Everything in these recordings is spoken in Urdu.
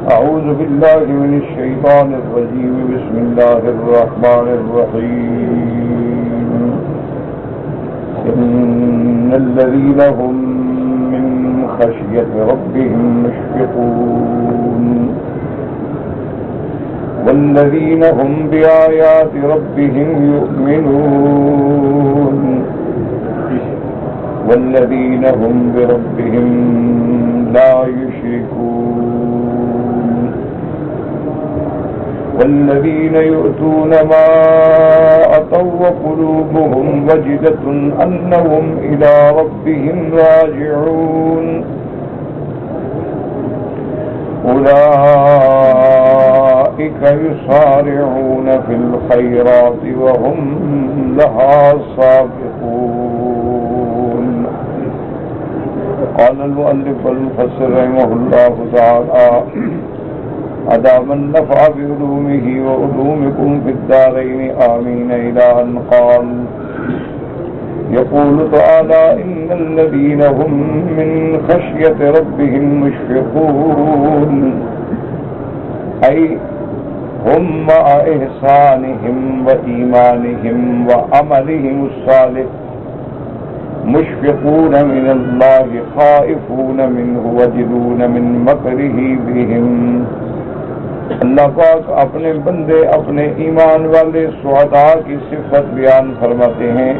أعوذ بالله من الشيطان الرجيم. بسم الله الرحمن الرحيم. إن الذين هم من خشية ربهم مشفقون والذين هم بآيات ربهم يؤمنون والذين هم بربهم لا يشركون والذين يؤتون ما أتوا وقلوبهم وجلة أنهم إلى ربهم راجعون أولئك يسارعون في الخيرات وهم لها سابقون. قال المؤلف المفسر رحمه الله تعالى: أدام النفع بعلومه وعلومكم في الدارين آمين. إلى أن قال: يقول تعالى: إن الذين هم من خشية ربهم مشفقون، أي هم مع إحسانهم وإيمانهم وعملهم الصالح مشفقون من الله خائفون منه وجلون من مكره بهم. اللہ پاک اپنے بندے اپنے ایمان والے سعداء کی صفت بیان فرماتے ہیں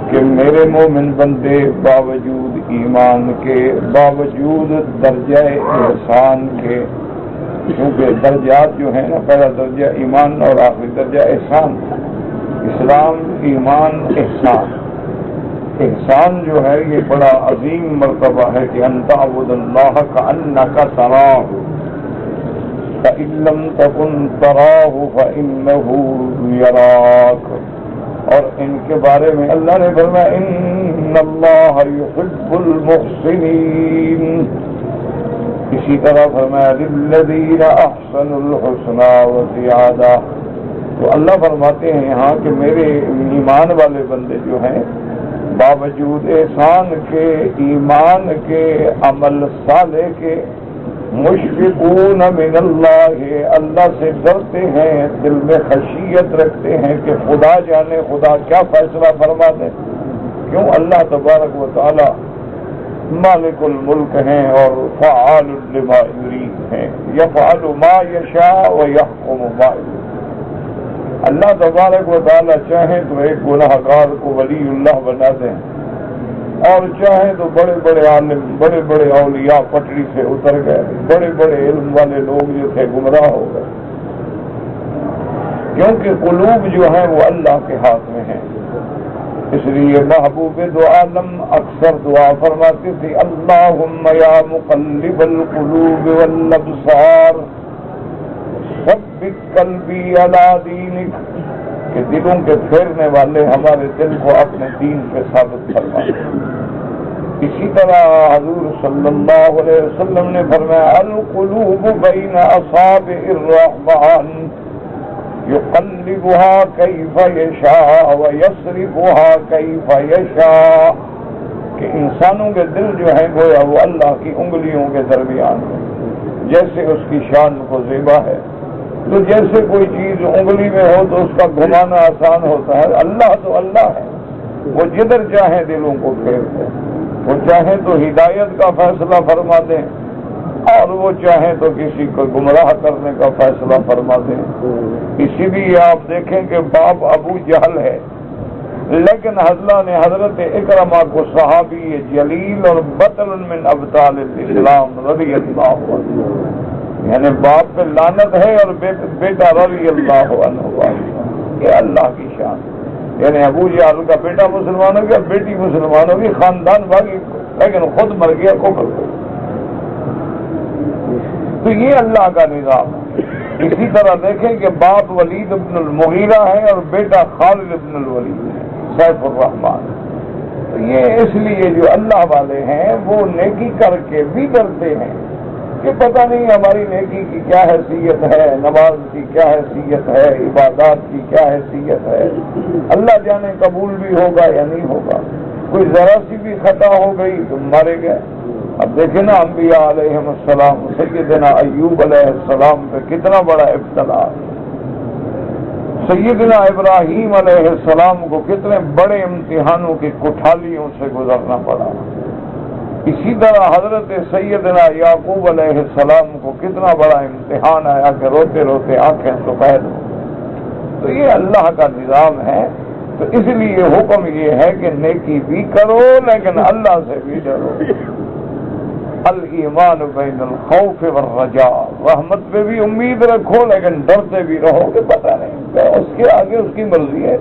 کہ میرے مومن بندے باوجود ایمان کے، باوجود درجہ احسان کے، کیونکہ درجات جو ہیں نا، پہلا درجہ ایمان اور آخری درجہ احسان، اسلام، ایمان، احسان۔ احسان جو ہے یہ بڑا عظیم مرتبہ ہے کہ ان تعبد اللہ کأنک تراہ فإن لم تكن تراہ فإنہ یراک۔ اور ان کے بارے میں اللہ نے فرمایا: ان اللہ یحب المحسنین۔ اسی طرح فرمایا: للذین احسنوا الحسنی وزیادہ۔ تو اللہ فرماتے ہیں یہاں کہ میرے ایمان والے بندے جو ہیں باوجود احسان کے، ایمان کے، عمل صالح کے، مشفقون من اللہ، اللہ سے ڈرتے ہیں، دل میں خشیت رکھتے ہیں کہ خدا جانے خدا کیا فیصلہ فرما دے۔ کیوں؟ اللہ تبارک و تعالی مالک الملک ہیں اور فعال لما یرید ہیں، یفعل ما یشاء ویحکم ما یرید۔ اللہ تبارک و تعالی چاہیں تو ایک گناہگار کو ولی اللہ بنا دیں، اور چاہیں تو بڑے بڑے عالم، بڑے بڑے اولیاء پٹری سے اتر گئے، بڑے بڑے علم والے لوگ جو تھے گمراہ ہو گئے، کیونکہ قلوب جو ہیں وہ اللہ کے ہاتھ میں ہیں۔ اس لیے محبوب دو عالم اکثر دعا فرماتی تھی: اللہم یا مقلب القلوب والابصار ثبت قلبی علی دینک، کہ دلوں کے پھیرنے والے ہمارے دل کو اپنے دین پہ ثابت فرما۔ اسی طرح حضور صلی اللہ علیہ وسلم نے فرمایا: القلوب بین اصابع الرحمن یقلبها کیف یشاء ویصرفها کیف یشاء، کہ انسانوں کے دل جو ہیں گویا وہ اللہ کی انگلیوں کے درمیان ہے، جیسے اس کی شان کو زیبا ہے۔ تو جیسے کوئی چیز انگلی میں ہو تو اس کا گھمانا آسان ہوتا ہے، اللہ تو اللہ ہے، وہ جدھر چاہیں دلوں کو پھیر دیں، وہ چاہیں تو ہدایت کا فیصلہ فرما دیں، اور وہ چاہیں تو کسی کو گمراہ کرنے کا فیصلہ فرما دیں۔ اسی لیے آپ دیکھیں کہ باپ ابو جہل ہے، لیکن اللہ نے حضرت اکرمہ کو صحابی جلیل اور بطل من ابطال الاسلام رضی اللہ عنہ، یعنی باپ پہ لعنت ہے اور بیٹا رضی اللہ عنہ، یہ اللہ کی شان۔ یعنی ابو جہل کا بیٹا مسلمان ہو گیا، بیٹی مسلمان ہوگی، خاندان بھاگی، لیکن خود مر گیا کفر میں۔ تو یہ اللہ کا نظام ہے۔ اسی طرح دیکھیں کہ باپ ولید ابن المغیرہ ہے اور بیٹا خالد ابن الولید ہے، سیف الرحمان۔ تو یہ اس لیے جو اللہ والے ہیں وہ نیکی کر کے بھی ڈرتے ہیں کہ پتہ نہیں ہماری نیکی کی کیا حیثیت ہے، نماز کی کیا حیثیت ہے، عبادات کی کیا حیثیت ہے، اللہ جانے قبول بھی ہوگا یا نہیں ہوگا۔ کوئی ذرا سی بھی خطا ہو گئی تو مارے گئے، اب دیکھیں نا انبیاء علیہ السلام، سیدنا ایوب علیہ السلام پہ کتنا بڑا ابتلا، سیدنا ابراہیم علیہ السلام کو کتنے بڑے امتحانوں کی کٹھالیوں سے گزرنا پڑا، اسی طرح حضرت سیدنا یعقوب علیہ السلام کو کتنا بڑا امتحان آیا کہ روتے روتے آنکھیں سفید ہو۔ تو یہ اللہ کا نظام ہے، تو اس لیے حکم یہ ہے کہ نیکی بھی کرو لیکن اللہ سے بھی ڈرو۔ الایمان بین الخوف والرجاء، رحمت پہ بھی امید رکھو لیکن ڈرتے بھی رہو کہ پتہ نہیں اس کے آگے اس کی مرضی ہے،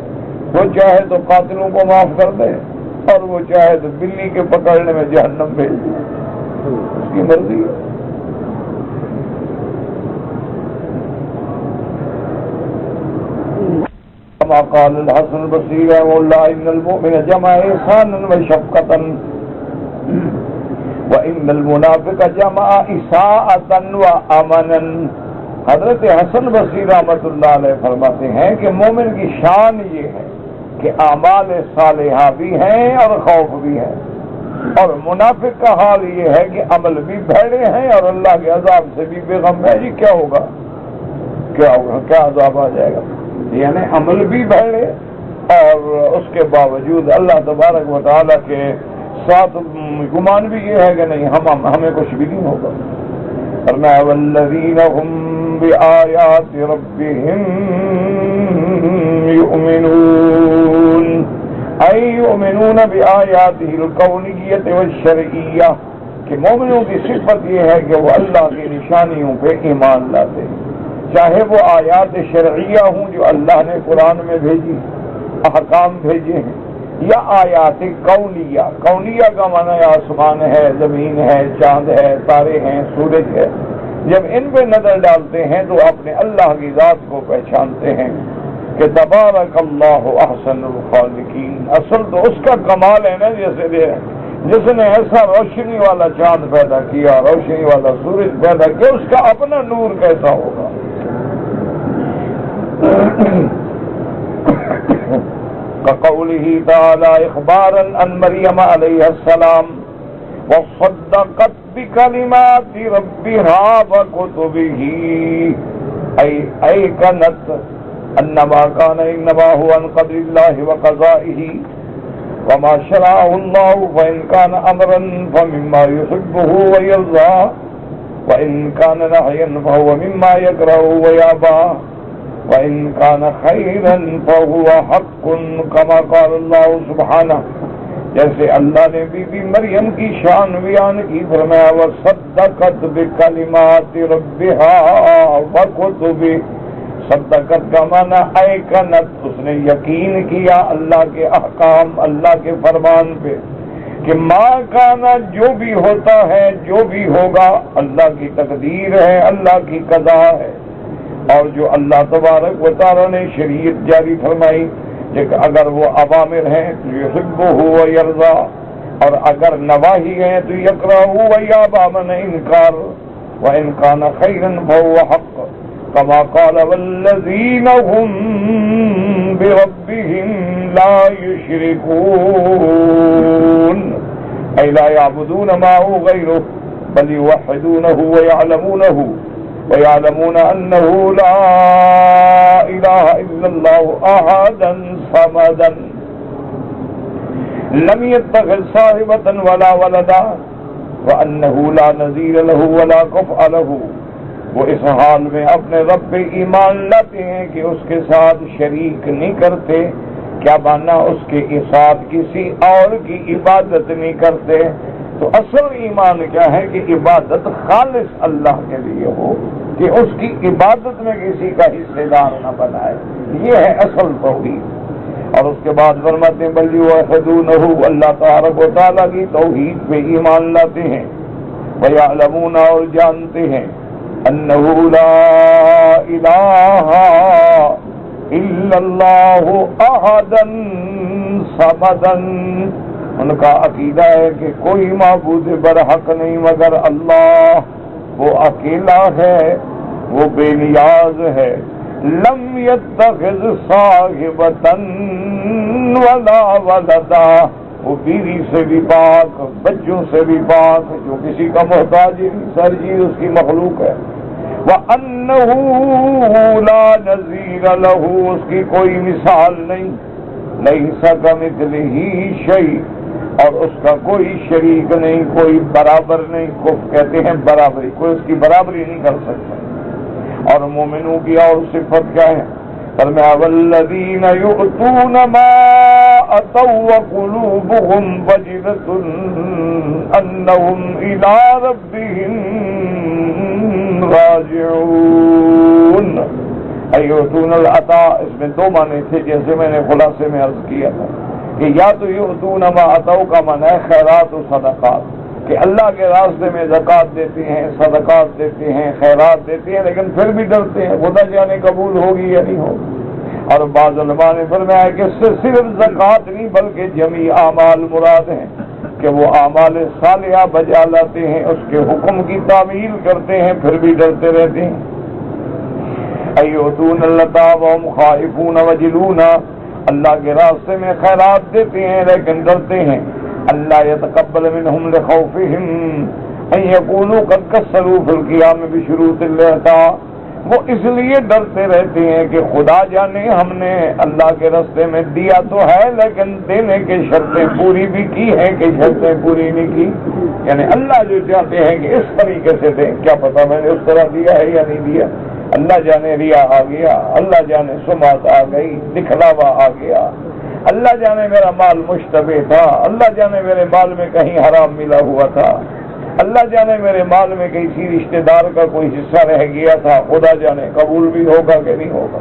وہ چاہے تو قاتلوں کو معاف کر دے اور وہ چاہے تو بلی کے پکڑنے میں جہنم بھیج دے، اس کی مرضی ہے۔ كما قال الحسن البصري رحمه الله ان المؤمن جمع احسانا وشفقة وان المنافق جمع اساءة وامنا۔ حضرت حسن بصری رحمۃ اللہ علیہ فرماتے ہیں کہ مومن کی شان یہ ہے کہ اعمال صالحہ بھی ہیں اور خوف بھی ہے، اور منافق کا حال یہ ہے کہ عمل بھی بھیڑے ہیں اور اللہ کے عذاب سے بھی بے غم ہے۔ جی کیا ہوگا، کیا ہوگا، کیا عذاب آ جائے گا، یعنی عمل بھی بھیڑے اور اس کے باوجود اللہ تبارک و تعالیٰ کے ساتھ گمان بھی یہ ہے کہ نہیں ہمیں کچھ بھی نہیں ہوگا۔ فرمایا والذین هم بآیات ربهم یؤمنون، ای یؤمنون بآیاته الکونیۃ والشرعیہ، کہ مومنوں کی صفت یہ ہے کہ وہ اللہ کی نشانیوں پہ ایمان لاتے ہیں، چاہے وہ آیات شرعیہ ہوں جو اللہ نے قرآن میں بھیجی، احکام بھیجے ہیں، یا آیات کونیہ، کونیہ کا معنی آسمان ہے، زمین ہے، چاند ہے، تارے ہیں، سورج ہے، جب ان پہ نظر ڈالتے ہیں تو اپنے اللہ کی ذات کو پہچانتے ہیں کہ تبارک اللہ احسن الخالقین۔ اصل تو اس کا کمال ہے نا، جیسے جس نے ایسا روشنی والا چاند پیدا کیا، روشنی والا سورج پیدا کیا، اس کا اپنا نور کیسا ہوگا۔ كقوله تعالى اخبارا عن مريم عليه السلام وصدقت بكلمات ربها وكتبه اي ايقنت انما كان انما هو عن قدر الله وقضائه وما شرعه الله، فان كان امرا فمما يحبه ويرضى وان كان نهيا فهو مما يكره ويأبى وَإِن كَانَ خَيْرًا فَهُوَ حَقٌّ كَمَا قَالَ اللَّهُ سُبْحَانَهُ، جیسے اللہ نے بی بی مریم کی شان بیان کی، فرمایا وَصَدَّقَتْ بِكَلِمَاتِ رَبِّهَا وَكُتُبِهِ، صدقت کا معنی ایقنت، اس نے یقین کیا اللہ کے احکام، اللہ کے فرمان پہ، کہ ما کانا جو بھی ہوتا ہے، جو بھی ہوگا اللہ کی تقدیر ہے، اللہ کی قضا ہے، اور جو اللہ تبارک و تعالیٰ نے شریعت جاری فرمائی کہ اگر وہ اوامر ہیں تو یحبہ و یرضا، اور اگر نواہی ہیں تو یکرہ و یابا، من انکار، وان کان خیرا فهو حق، کما قال والذین هم بربهم لا یشرکون، ای لا یعبدون معه غیره بل یوحدونه ویعلمونه وَيَعْلَمُونَ أَنَّهُ لَا إِلَهَ إِلَّا اللَّهُ أَحَدًا صَمَدًا لَمْ يَتَّخِذْ صَاحِبَةً وَلَا وَلَدًا وَأَنَّهُ لَا نَظِيرَ لَهُ وَلَا كُفْءَ لَهُ۔ وہ اس حال میں اپنے رب پہ ایمان لاتے ہیں کہ اس کے ساتھ شریک نہیں کرتے، کیا مانا اس کے ساتھ کسی اور کی عبادت نہیں کرتے۔ تو اصل ایمان کیا ہے کہ عبادت خالص اللہ کے لیے ہو، کہ اس کی عبادت میں کسی کا حصے دار نہ بنائے، یہ ہے اصل توحید۔ اور اس کے بعد فرماتے ہیں بل یوحدونہ، اللہ تبارک و تعالیٰ کی توحید پہ ایمان لاتے ہیں، ویعلمون، اور جانتے ہیں، انہ لا الہ الا اللہ احدا صمدا، ان کا عقیدہ ہے کہ کوئی معبود برحق نہیں مگر اللہ، وہ اکیلا ہے، وہ بے نیاز ہے، لم يتخذ صاحبة ولا ولدا، وہ بیوی سے بھی پاک، بچوں سے بھی پاک، جو کسی کا محتاج نہیں، سر چیز اس کی مخلوق ہے۔ وَأَنَّهُ لَا نَظِيرَ لَهُ، اس کی کوئی مثال نہیں، لَيْسَ كَمِثْلِهِ شَيْءٌ، اور اس کا کوئی شریک نہیں، کوئی برابر نہیں۔ کف کہتے ہیں برابری، کوئی اس کی برابری نہیں کر سکتا۔ اور مومنوں کی اور صفت کیا ہے؟ فرمایا والذین یؤتون ما اتوا وقلوبهم وجلة انہم الی ربهم راجعون۔ یؤتون العطاء، اس میں دو معنی تھے جیسے میں نے خلاصے میں عرض کیا تھا کہ یا تو یؤتون ما اتوا کا معنی ہے خیرات و صدقات، کہ اللہ کے راستے میں زکوٰۃ دیتے ہیں، صدقات دیتے ہیں، خیرات دیتے ہیں، لیکن پھر بھی ڈرتے ہیں خدا جانے قبول ہوگی یا نہیں ہوگی۔ اور بعض علماء نے فرمایا کہ صرف زکوٰۃ نہیں بلکہ جمیع اعمال مراد ہیں، کہ وہ اعمال صالحہ بجا لاتے ہیں، اس کے حکم کی تعمیل کرتے ہیں، پھر بھی ڈرتے رہتے ہیں۔ ایؤتون العطاء وهم خائفون وجلون، اللہ کے راستے میں خیرات دیتے ہیں لیکن ڈرتے ہیں۔ اللہ يتقبل منهم لخوفهم ان يكونوا قد كسلوا في القيام بشروط العطاء، وہ اس لیے ڈرتے رہتے ہیں کہ خدا جانے ہم نے اللہ کے راستے میں دیا تو ہے لیکن دینے کی شرطیں پوری بھی کی ہیں کہ شرطیں پوری نہیں کی، یعنی اللہ جو چاہتے ہیں کہ اس طریقے سے دیں، کیا پتا میں نے اس طرح دیا ہے یا نہیں دیا، اللہ جانے ریا آ گیا، اللہ جانے سمعت آ گئی، دکھلاوا آ گیا، اللہ جانے میرا مال مشتبہ تھا، اللہ جانے میرے مال میں کہیں حرام ملا ہوا تھا، اللہ جانے میرے مال میں کسی رشتہ دار کا کوئی حصہ رہ گیا تھا، خدا جانے قبول بھی ہوگا کہ نہیں ہوگا،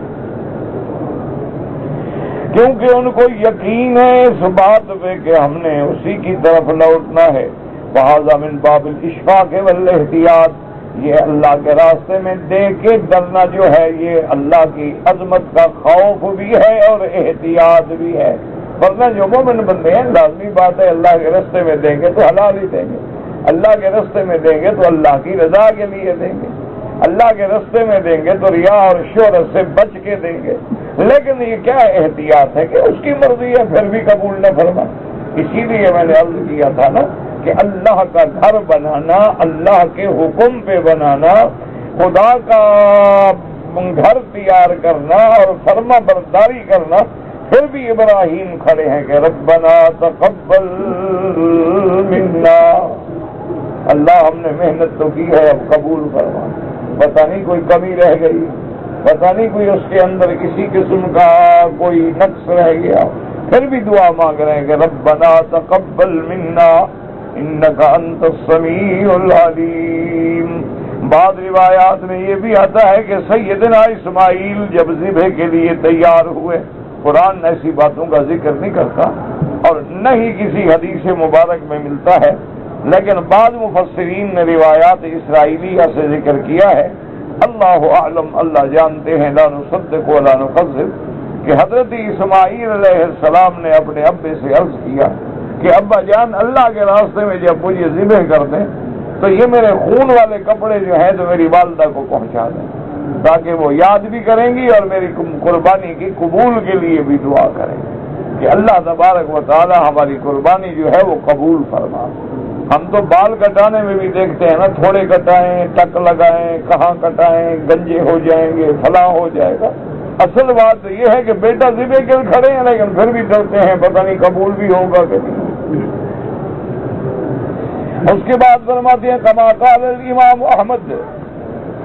کیونکہ ان کو یقین ہے اس بات پہ کہ ہم نے اسی کی طرف لوٹنا ہے۔ وَهَذَا مِن بَابِ الْإِشْفَاقِ وَالْإِحْتِياطِ، یہ اللہ کے راستے میں دے کے ڈرنا جو ہے یہ اللہ کی عظمت کا خوف بھی ہے اور احتیاط بھی ہے، ورنہ جو مومن بندے ہیں لازمی بات ہے اللہ کے راستے میں دیں گے تو حلال ہی دیں گے، اللہ کے راستے میں دیں گے تو اللہ کی رضا کے لیے دیں گے، اللہ کے راستے میں دیں گے تو ریا اور شہرت سے بچ کے دیں گے، لیکن یہ کیا احتیاط ہے کہ اس کی مرضی ہے پھر بھی قبول نہ فرما۔ اسی لیے میں نے عرض کیا تھا نا کہ اللہ کا گھر بنانا، اللہ کے حکم پہ بنانا، خدا کا گھر تیار کرنا اور فرما برداری کرنا، پھر بھی ابراہیم کھڑے ہیں کہ ربنا تقبل منا، اللہ ہم نے محنت تو کی ہے اب قبول فرما، پتہ نہیں کوئی کمی رہ گئی، پتہ نہیں کوئی اس کے اندر کسی قسم کا کوئی نقص رہ گیا، پھر بھی دعا مانگ رہے ہیں کہ ربنا تقبل منا انک انت السمیع العلیم۔ بعض روایات میں یہ بھی آتا ہے کہ سیدنا اسماعیل جب ذبح کے لیے تیار ہوئے، قرآن ایسی باتوں کا ذکر نہیں کرتا اور نہ ہی کسی حدیث مبارک میں ملتا ہے، لیکن بعض مفسرین نے روایات اسرائیلیہ سے ذکر کیا ہے، اللہ اعلم، اللہ جانتے ہیں، لا نصدق ولا نکذب، کہ حضرت اسماعیل علیہ السلام نے اپنے ابے سے عرض کیا کہ ابا جان اللہ کے راستے میں جب مجھے ذبح کر دیں تو یہ میرے خون والے کپڑے جو ہیں تو میری والدہ کو پہنچا دیں تاکہ وہ یاد بھی کریں گی اور میری قربانی کی قبول کے لیے بھی دعا کریں گے کہ اللہ تبارک و تعالی ہماری قربانی جو ہے وہ قبول فرما۔ ہم تو بال کٹانے میں بھی دیکھتے ہیں نا، تھوڑے کٹائیں، ٹک لگائیں، کہاں کٹائیں، گنجے ہو جائیں گے، فلاں ہو جائے گا، اصل بات تو یہ ہے کہ بیٹا ذبح کے کھڑے ہیں لیکن پھر بھی ڈرتے ہیں پتہ نہیں قبول بھی ہوگا کہ نہیں۔ اس کے بعد فرماتے ہیں کما قال الامام احمد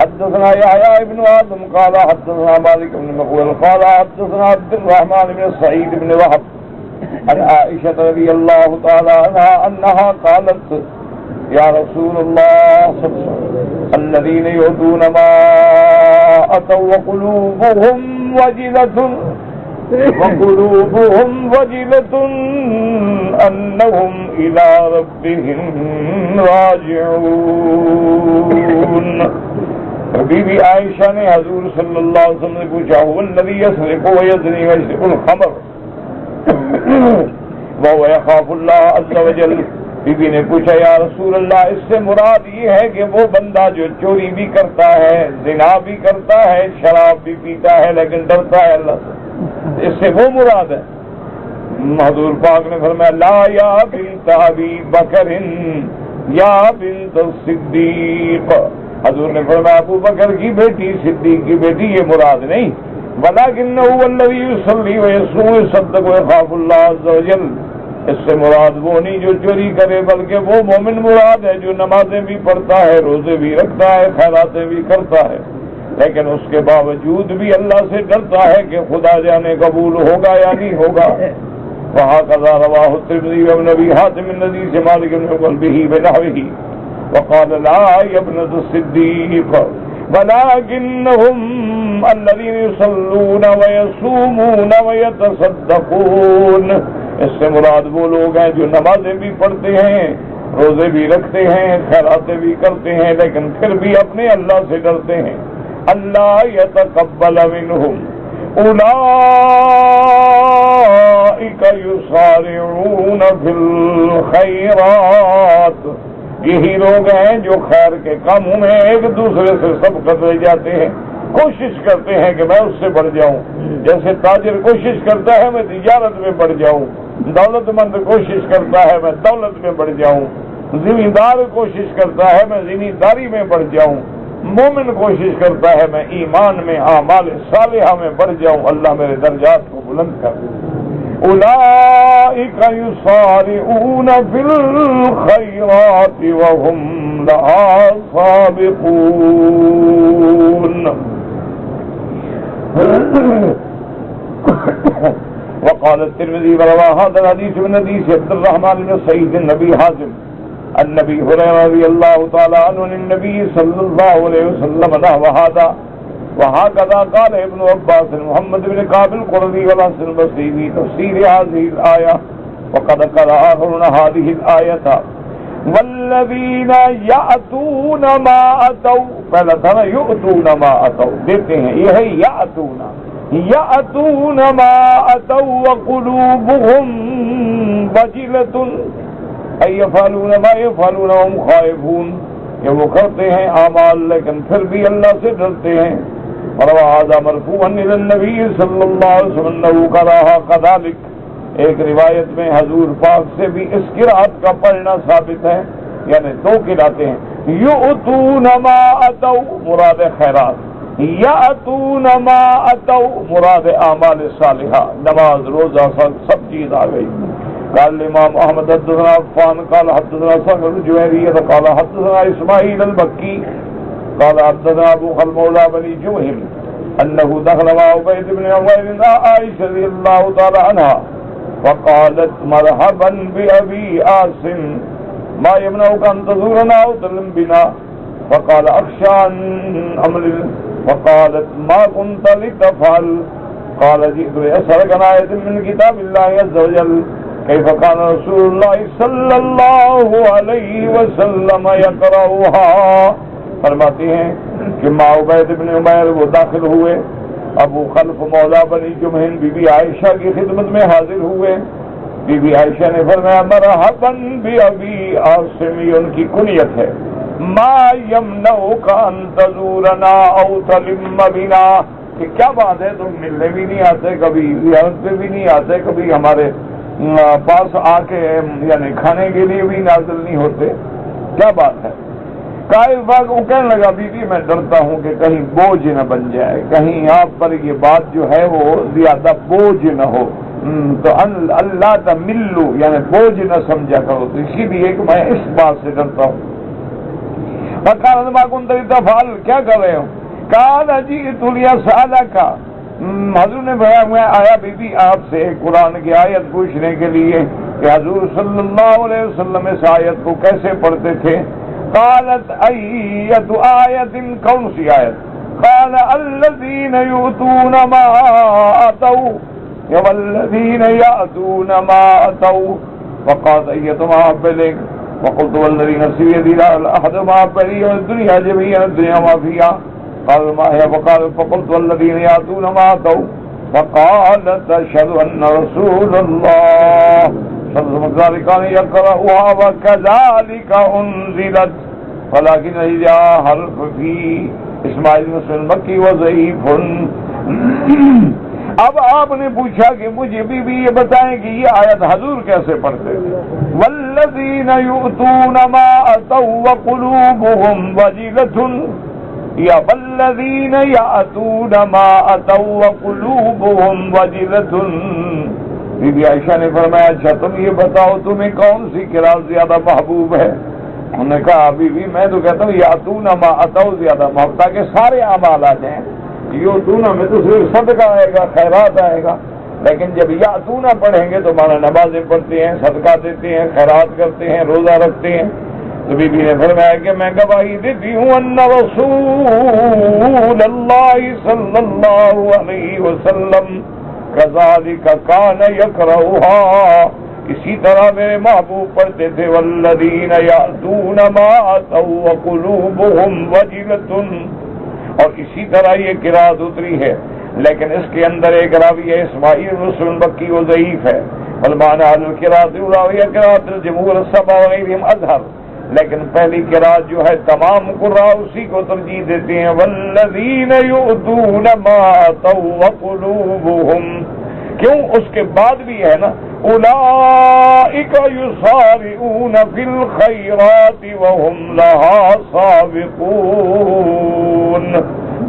حدثنا يحيى بن آدم قال حدثنا مالك بن مغول قال حدثنا عبد الرحمن بن سعيد بن وهب عن عائشة رضي الله تعالى عنها أنها قالت يا رسول الله الذين يؤتون ما أتوا وقلوبهم وجلة أنهم إلى ربهم راجعون۔ بی بی عائشہ نے حضور صلی اللہ علیہ وسلم نے پوچھا هو الذي يسرق ويزني ويشرب الخمر وهو يخاف الله عز وجل۔ بی بی نے پوچھا یا رسول اللہ اس سے مراد یہ ہے کہ وہ بندہ جو چوری بھی کرتا ہے، زنا بھی کرتا ہے، شراب بھی پیتا ہے لیکن ڈرتا ہے اللہ سے، اس سے وہ مراد ہے؟ حضور پاک نے فرمایا لا یا بنت ابی بکر یا بنت الصدیق، حضور نے فرمایا ابو بکر کی بیٹی صدیق کی بیٹی یہ مراد نہیں، ولکنہ هو الذی یصلی ویصوم ویصدق ویخاف اللہ عز وجل، اس سے مراد وہ نہیں جو چوری کرے بلکہ وہ مومن مراد ہے جو نمازیں بھی پڑھتا ہے، روزے بھی رکھتا ہے، خیراتیں بھی کرتا ہے، لیکن اس کے باوجود بھی اللہ سے ڈرتا ہے کہ خدا جانے قبول ہوگا یا نہیں ہوگا۔ وہکذا رواہ الترمذی وابن ابی حاتم من حدیث مالک بن قلبہ بنحوہ وقال لا یا ابنۃ الصدیق ولکنہم الذین یصلون ویصومون ویتصدقون، اس سے مراد وہ لوگ ہیں جو نمازیں بھی پڑھتے ہیں، روزے بھی رکھتے ہیں، خیراتیں بھی کرتے ہیں، لیکن پھر بھی اپنے اللہ سے ڈرتے ہیں۔ اللہ یتقبل منہم اولئک یسارعون فی الخیرات، یہی لوگ ہیں جو خیر کے کاموں میں ایک دوسرے سے سبقت لے جاتے ہیں، کوشش کرتے ہیں کہ میں اس سے بڑھ جاؤں، جیسے تاجر کوشش کرتا ہے میں تجارت میں بڑھ جاؤں، دولت مند کوشش کرتا ہے میں دولت میں بڑھ جاؤں، ذمہ کوشش کرتا ہے میں ذمہ داری میں بڑھ جاؤں، مومن کوشش کرتا ہے میں ایمان میں اعمال صالحہ میں بڑھ جاؤں، اللہ میرے درجات کو بلند کر دے۔ اولئک یسارعون فی الخیرات وهم لها سابقون۔ وقال الترمذي وروى هذا الحديث من حديث عبد الرحمن بن سعيد النبي حازم النبي هريرة رضي الله تعالى عنه عن النبي صلى الله عليه وسلم نحو هذا، وهكذا قال ابن عباس محمد بن كعب القرظي والحسن البصري في تفسير هذه الآية، وقد قرأ آخرون هذه الآية والذین یأتون ما اتوا، پہلا تھا نا یؤتون ما اتوا، دیتے ہیں، یہ ہے یأتون ما اتوا وقلوبهم وجلة ای یفعلون ما یفعلون وهم خائفون، کہ وہ کرتے ہیں اعمال لیکن پھر بھی اللہ سے ڈرتے ہیں۔ وروى هذا مرفوعا الى النبي صلی اللہ علیہ وسلم انه قرأها كذلك، ایک روایت میں حضور پاک سے بھی اس قرأت کا پڑھنا ثابت ہے، یعنی دو قرأتیں ہیں، یؤتون ما اتوا مراد خیرات، یأتون ما اتوا مراد اعمال صالحہ، نماز روزہ سب چیز آ گئی۔ قال الامام احمد حدثنا عفان قال حدثنا صخر الجويري قال حدثنا اسماعيل المكي قال حدثنا ابو خل مولى بني جمهم انه دخل مع عبيد بن عمير عائشة رضي الله تعالى عنها فقالت مرحبا بأبي عاصم ما يمنعك أن تزورنا أو تلم بنا، فقال أخشى أن أمل، فقالت ما كنت لتفعل، قال جئت لأسألك عن آية من كتاب الله عز وجل كيف كان رسول الله صلى الله عليه وسلم يقرأها۔ فرماتی ہیں کہ ماں عبید بن عمیر وہ داخل ہوئے، ابو خلف مولا بنی جمہن بی بی عائشہ کی خدمت میں حاضر ہوئے، بی بی عائشہ نے فرمایا مرحبا بی عاصم، ان کی کنیت ہے، ما یمنعک ان تزورنا او تلم بنا، کہ کیا بات ہے تم ملنے بھی نہیں آتے، کبھی زیارت پہ بھی نہیں آتے، کبھی ہمارے پاس آ کے یعنی کھانے کے لیے بھی نازل نہیں ہوتے، کیا بات ہے؟ وہ کہنے لگا بی بی میں ڈرتا ہوں کہ کہیں بوجھ نہ بن جائے، کہیں آپ پر یہ بات جو ہے وہ زیادہ بوجھ نہ ہو، تو اللہ تملو یعنی بوجھ نہ سمجھا کرو، تو اسی لیے کہ میں اس بات سے ڈرتا ہوں۔ فال کیا کر رہے ہو؟ کہا جی تلیا سالہ کا، حضور نے بتایا میں آیا بی بی آپ سے قرآن کی آیت پوچھنے کے لیے کہ حضور صلی اللہ علیہ وسلم اس آیت کو کیسے پڑھتے تھے۔ قالت ایت آیت، کون سی آیت؟ قال الذین یؤتون ما اتوا والذین یأتون ما اتوا، فقالت ایت ما احبلک، وقلت والذی نفسی بیدی لا احد ما احبلی والدنیا جميعا الدنیا ما فیہا، قال ما هي، فقلت والذین یأتون ما اتوا، فقالت اشهد ان رسول اللہ ذلك يقرأها وكذلك انزلت، ولكن اذا حرف في اسماعيل بن مكي وضعيف اب آپ نے پوچھا کہ مجھے بھی یہ بتائیں کہ یہ آیت حضور کیسے پڑھتے تھے؟ والذین یؤتون ما اتوا وقلوبهم وجلة، یا والذین یأتون ما اتوا وقلوبهم وجلة۔ بی بی عائشہ نے فرمایا اچھا تم یہ بتاؤ تمہیں کون سی قرأت زیادہ محبوب ہے؟ انہوں نے کہا بی بی میں تو کہتا ہوں یاتون ما اتوا زیادہ محبوب، تاکہ سارے اعمال آ جائیں۔ یاتون میں تو صرف صدقہ آئے گا، خیرات آئے گا، لیکن جب یاتون پڑھیں گے تو مانا نمازیں پڑھتے ہیں، صدقہ دیتے ہیں، خیرات کرتے ہیں، روزہ رکھتے ہیں۔ تو بی بی نے فرمایا کہ میں گواہی دیتی ہوں ان رسول اللہ صلی اللہ علیہ وسلم کذالک کان یکرہها، اسی طرح میرے محبوب پڑھتے تھے والذین یأتون ما اتوا وقلوبهم وجلة، اور اسی طرح یہ قرأت اتری ہے، لیکن اس کے اندر ایک راوی ہے اسماعیل رسول مکی وہ ضعیف ہے، والمعنی علی القرأت راوی قرأت الجمہور السبع وغیرہم اظہر، لیکن پہلی قرأت جو ہے تمام قراء اسی کو ترجیح دیتے ہیں والذین یؤتون ما اتوا وقلوبهم، کیوں اس کے بعد بھی ہے نا اولئک یسارعون فی الخیرات وهم لها سابقون،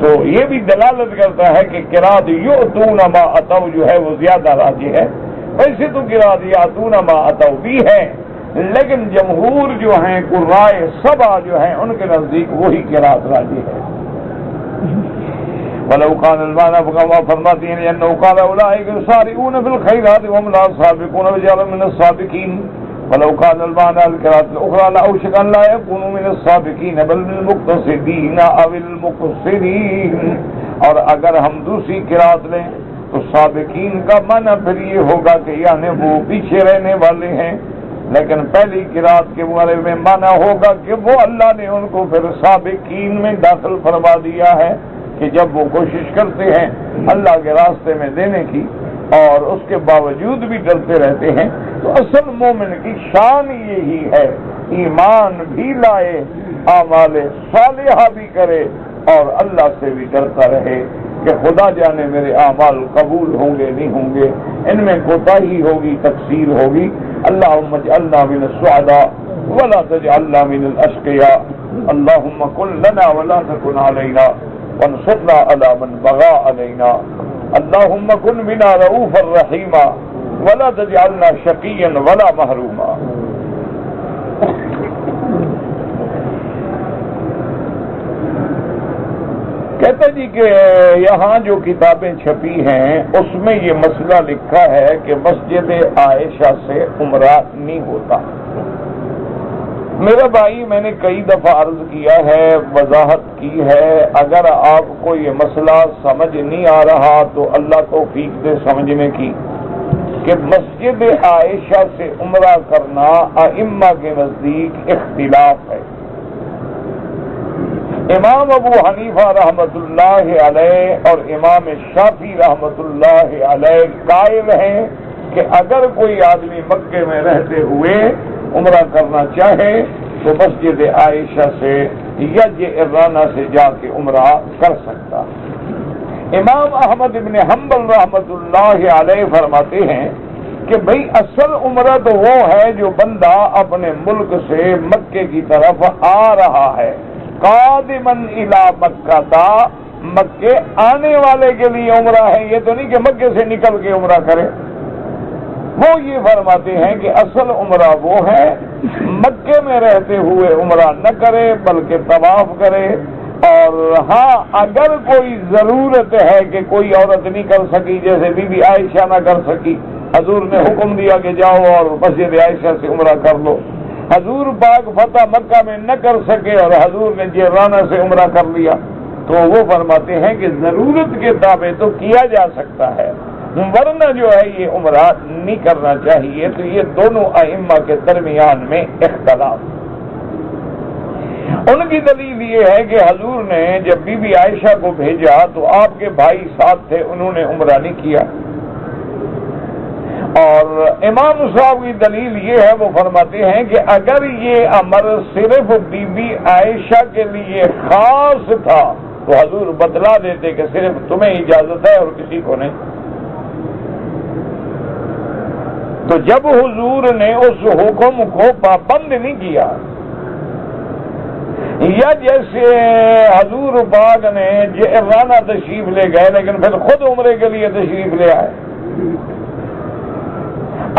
تو یہ بھی دلالت کرتا ہے کہ قرأت یؤتون ما اتوا جو ہے وہ زیادہ راجح ہے۔ ویسے تو قرأت یأتون ما اتوا بھی ہے، لیکن جمہور جو ہیں قراء سبع جو ہیں ان کے نزدیک وہی قرأت راجح ہے۔ وَلَوْ كَانَ الْمَعْنَى فَكَمَا فرماتی ہیں لِأَنَّهُ قَالَ أُولَٰئِكَ يُسَارِعُونَ فِي الْخَيْرَاتِ وَهُمْ لَهَا سَابِقُونَ وَجَعَلَهُم مِّنَ السَّابِقِينَ وَلَوْ كَانَ الْمَعْنَى الْقِرَاءَةُ الْأُخْرَى لَأَوْشَكَ أَن لَّا يَكُونُوا مِنَ السَّابِقِينَ بَلْ مِنَ الْمُقْتَصِدِينَ أَوِ الْمُقْصِرِينَ، اور اگر ہم دوسری قرأت لیں تو سابقین کا معنی پھر یہ ہوگا کہ یعنی وہ پیچھے رہنے والے ہیں، لیکن پہلی قرأت کے بارے میں معنی ہوگا کہ وہ اللہ نے ان کو پھر سابقین میں داخل فرما دیا ہے کہ جب وہ کوشش کرتے ہیں اللہ کے راستے میں دینے کی اور اس کے باوجود بھی ڈرتے رہتے ہیں، تو اصل مومن کی شان یہی ہے ایمان بھی لائے، اعمال صالحہ بھی کرے اور اللہ سے بھی ڈرتا رہے کہ خدا جانے میرے اعمال قبول ہوں گے نہیں ہوں گے، ان میں کوتاہی ہوگی، تقصیر ہوگی۔ اللہم اجعلنا من السعداء ولا تجعلنا من الاشقیاء، اللہم کن لنا ولا تکن علینا وانصرنا على من بغى علينا، اللهم كن بنا رؤوفا رحيما ولا تجعلنا شقيا ولا محروما۔ کہتے جی کہ یہاں جو کتابیں چھپی ہیں اس میں یہ مسئلہ لکھا ہے کہ مسجد عائشہ سے عمرہ نہیں ہوتا۔ میرا بھائی میں نے کئی دفعہ عرض کیا ہے، وضاحت کی ہے، اگر آپ کو یہ مسئلہ سمجھ نہیں آ رہا تو اللہ توفیق دے سمجھنے کی کہ مسجد عائشہ سے عمرہ کرنا ائمہ کے نزدیک اختلاف ہے۔ امام ابو حنیفہ رحمۃ اللہ علیہ اور امام شافعی رحمۃ اللہ علیہ قائل ہیں کہ اگر کوئی آدمی مکے میں رہتے ہوئے عمرہ کرنا چاہے تو مسجد عائشہ سے یا جعرانہ سے جا کے عمرہ کر سکتا۔ امام احمد بن حنبل رحمۃ اللہ علیہ فرماتے ہیں کہ بھئی اصل عمرہ تو وہ ہے جو بندہ اپنے ملک سے مکے کی طرف آ رہا ہے، قادماً الی مکہ تھا، مکے آنے والے کے لیے عمرہ ہے، یہ تو نہیں کہ مکے سے نکل کے عمرہ کرے۔ وہ یہ فرماتے ہیں کہ اصل عمرہ وہ ہے مکے میں رہتے ہوئے عمرہ نہ کرے بلکہ طواف کرے، اور ہاں اگر کوئی ضرورت ہے کہ کوئی عورت نہیں کر سکی، جیسے بی بی عائشہ نہ کر سکی، حضور نے حکم دیا کہ جاؤ اور مسجد عائشہ سے عمرہ کر لو، حضور پاک فتح مکہ میں نہ کر سکے اور حضور نے جعرانہ سے عمرہ کر لیا، تو وہ فرماتے ہیں کہ ضرورت کے تابع تو کیا جا سکتا ہے، ورنہ جو ہے یہ عمرہ نہیں کرنا چاہیے۔ تو یہ دونوں ائمہ کے درمیان میں اختلاف۔ ان کی دلیل یہ ہے کہ حضور نے جب بی بی عائشہ کو بھیجا تو آپ کے بھائی ساتھ تھے، انہوں نے عمرہ نہیں کیا، اور امام صاحب کی دلیل یہ ہے، وہ فرماتے ہیں کہ اگر یہ امر صرف بی بی عائشہ کے لیے خاص تھا تو حضور بتلا دیتے کہ صرف تمہیں اجازت ہے اور کسی کو نہیں۔ تو جب حضور نے اس حکم کو پابند نہیں کیا، یا جیسے حضور پاک نے جعرانہ تشریف لے گئے لیکن پھر خود عمرے کے لیے تشریف لے آئے،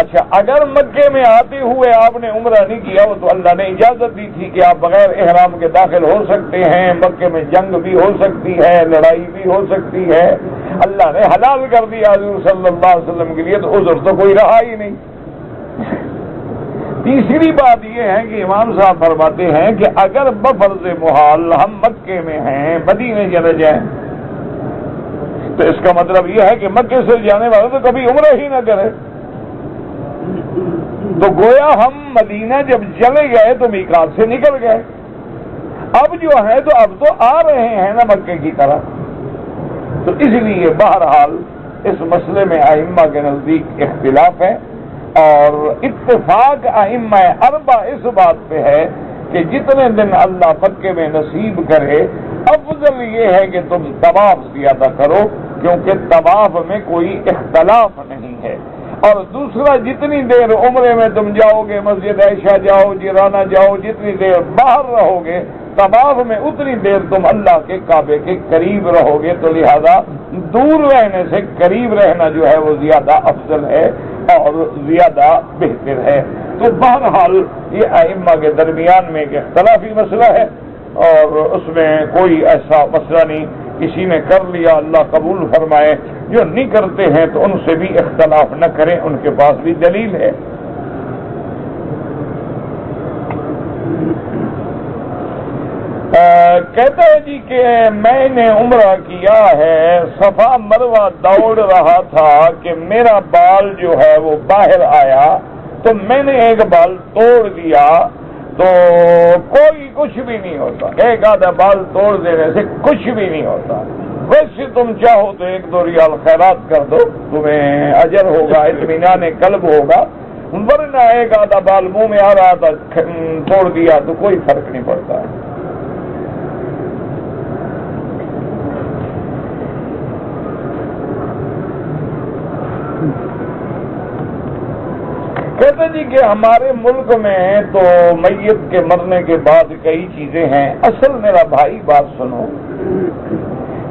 اچھا اگر مکے میں آتے ہوئے آپ نے عمرہ نہیں کیا، وہ تو اللہ نے اجازت دی تھی کہ آپ بغیر احرام کے داخل ہو سکتے ہیں، مکے میں جنگ بھی ہو سکتی ہے، لڑائی بھی ہو سکتی ہے، اللہ نے حلال کر دیا حضور صلی اللہ علیہ وسلم کے لیے، تو عذر تو کوئی رہا ہی نہیں۔ تیسری بات یہ ہے کہ امام صاحب فرماتے ہیں کہ اگر بفرض محال ہم مکے میں ہیں، مدینے چلے جائیں، تو اس کا مطلب یہ ہے کہ مکے سے جانے والے تو کبھی عمرہ ہی نہ کرے، تو گویا ہم مدینہ جب چلے گئے تو میقات سے نکل گئے، اب جو ہے تو اب تو آ رہے ہیں نا مکے کی طرح۔ تو اس لیے بہرحال اس مسئلے میں ائمہ کے نزدیک اختلاف ہے، اور اتفاق ائمہ اربع اس بات پہ ہے کہ جتنے دن اللہ مکے میں نصیب کرے، افضل یہ ہے کہ تم طواف زیادہ کرو، کیونکہ طواف میں کوئی اختلاف نہیں ہے، اور دوسرا جتنی دیر عمرے میں تم جاؤ گے، مسجد عائشہ جاؤ، جیرانہ جاؤ، جتنی دیر باہر رہو گے طواف میں اتنی دیر تم اللہ کے کعبے کے قریب رہو گے، تو لہذا دور رہنے سے قریب رہنا جو ہے وہ زیادہ افضل ہے اور زیادہ بہتر ہے۔ تو بہرحال یہ ائمہ کے درمیان میں ایک اختلافی مسئلہ ہے، اور اس میں کوئی ایسا مسئلہ نہیں، کسی نے کر لیا اللہ قبول فرمائے، جو نہیں کرتے ہیں تو ان سے بھی اختلاف نہ کریں، ان کے پاس بھی دلیل ہے۔ کہتا ہے جی کہ میں نے عمرہ کیا ہے، صفا مروہ دوڑ رہا تھا کہ میرا بال جو ہے وہ باہر آیا، تو میں نے ایک بال توڑ دیا، تو کوئی کچھ بھی نہیں ہوتا، ایک آدھا بال توڑ دینے سے کچھ بھی نہیں ہوتا، ویسے تم چاہو تو 1-2 ریال خیرات کر دو، تمہیں اجر ہوگا، اطمینان قلب ہوگا، ورنہ ایک آدھا بال منہ میں آ رہا تھا توڑ دیا تو کوئی فرق نہیں پڑتا ہے۔ کہتے جی کہ ہمارے ملک میں تو میت کے مرنے کے بعد کئی چیزیں ہیں، اصل میرا بھائی بات سنو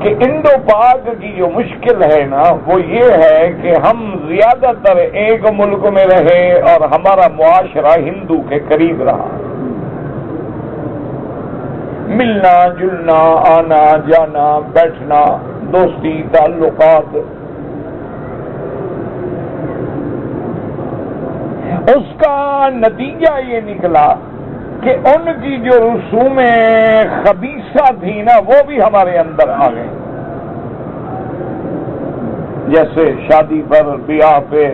کہ انڈو پاک کی جو مشکل ہے نا وہ یہ ہے کہ ہم زیادہ تر ایک ملک میں رہے اور ہمارا معاشرہ ہندو کے قریب رہا، ملنا جلنا، آنا جانا، بیٹھنا، دوستی تعلقات، اس کا نتیجہ یہ نکلا کہ ان کی جو رسومیں خبیثہ تھی نا وہ بھی ہمارے اندر آ گئے، جیسے شادی پر، بیاہ پہ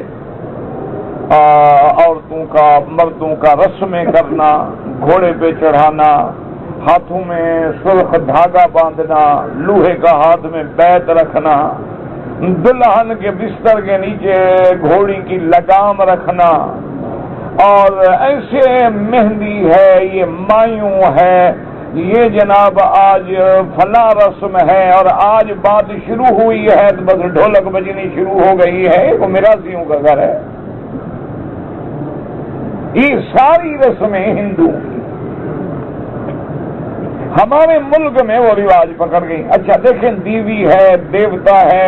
عورتوں کا مردوں کا رسمیں کرنا، گھوڑے پہ چڑھانا، ہاتھوں میں سرخ دھاگا باندھنا، لوہے کا ہاتھ میں بیت رکھنا، دلہن کے بستر کے نیچے گھوڑی کی لگام رکھنا، اور ایسے مہندی ہے، یہ مایوں ہے، یہ جناب آج فلاں رسم ہے، اور آج بات شروع ہوئی ہے تو بس ڈھولک بجنی شروع ہو گئی ہے، وہ میراثیوں کا گھر ہے، یہ ساری رسمیں ہندو کی، ہمارے ملک میں وہ رواج پکڑ گئی۔ اچھا دیکھیں، دیوی ہے، دیوتا ہے،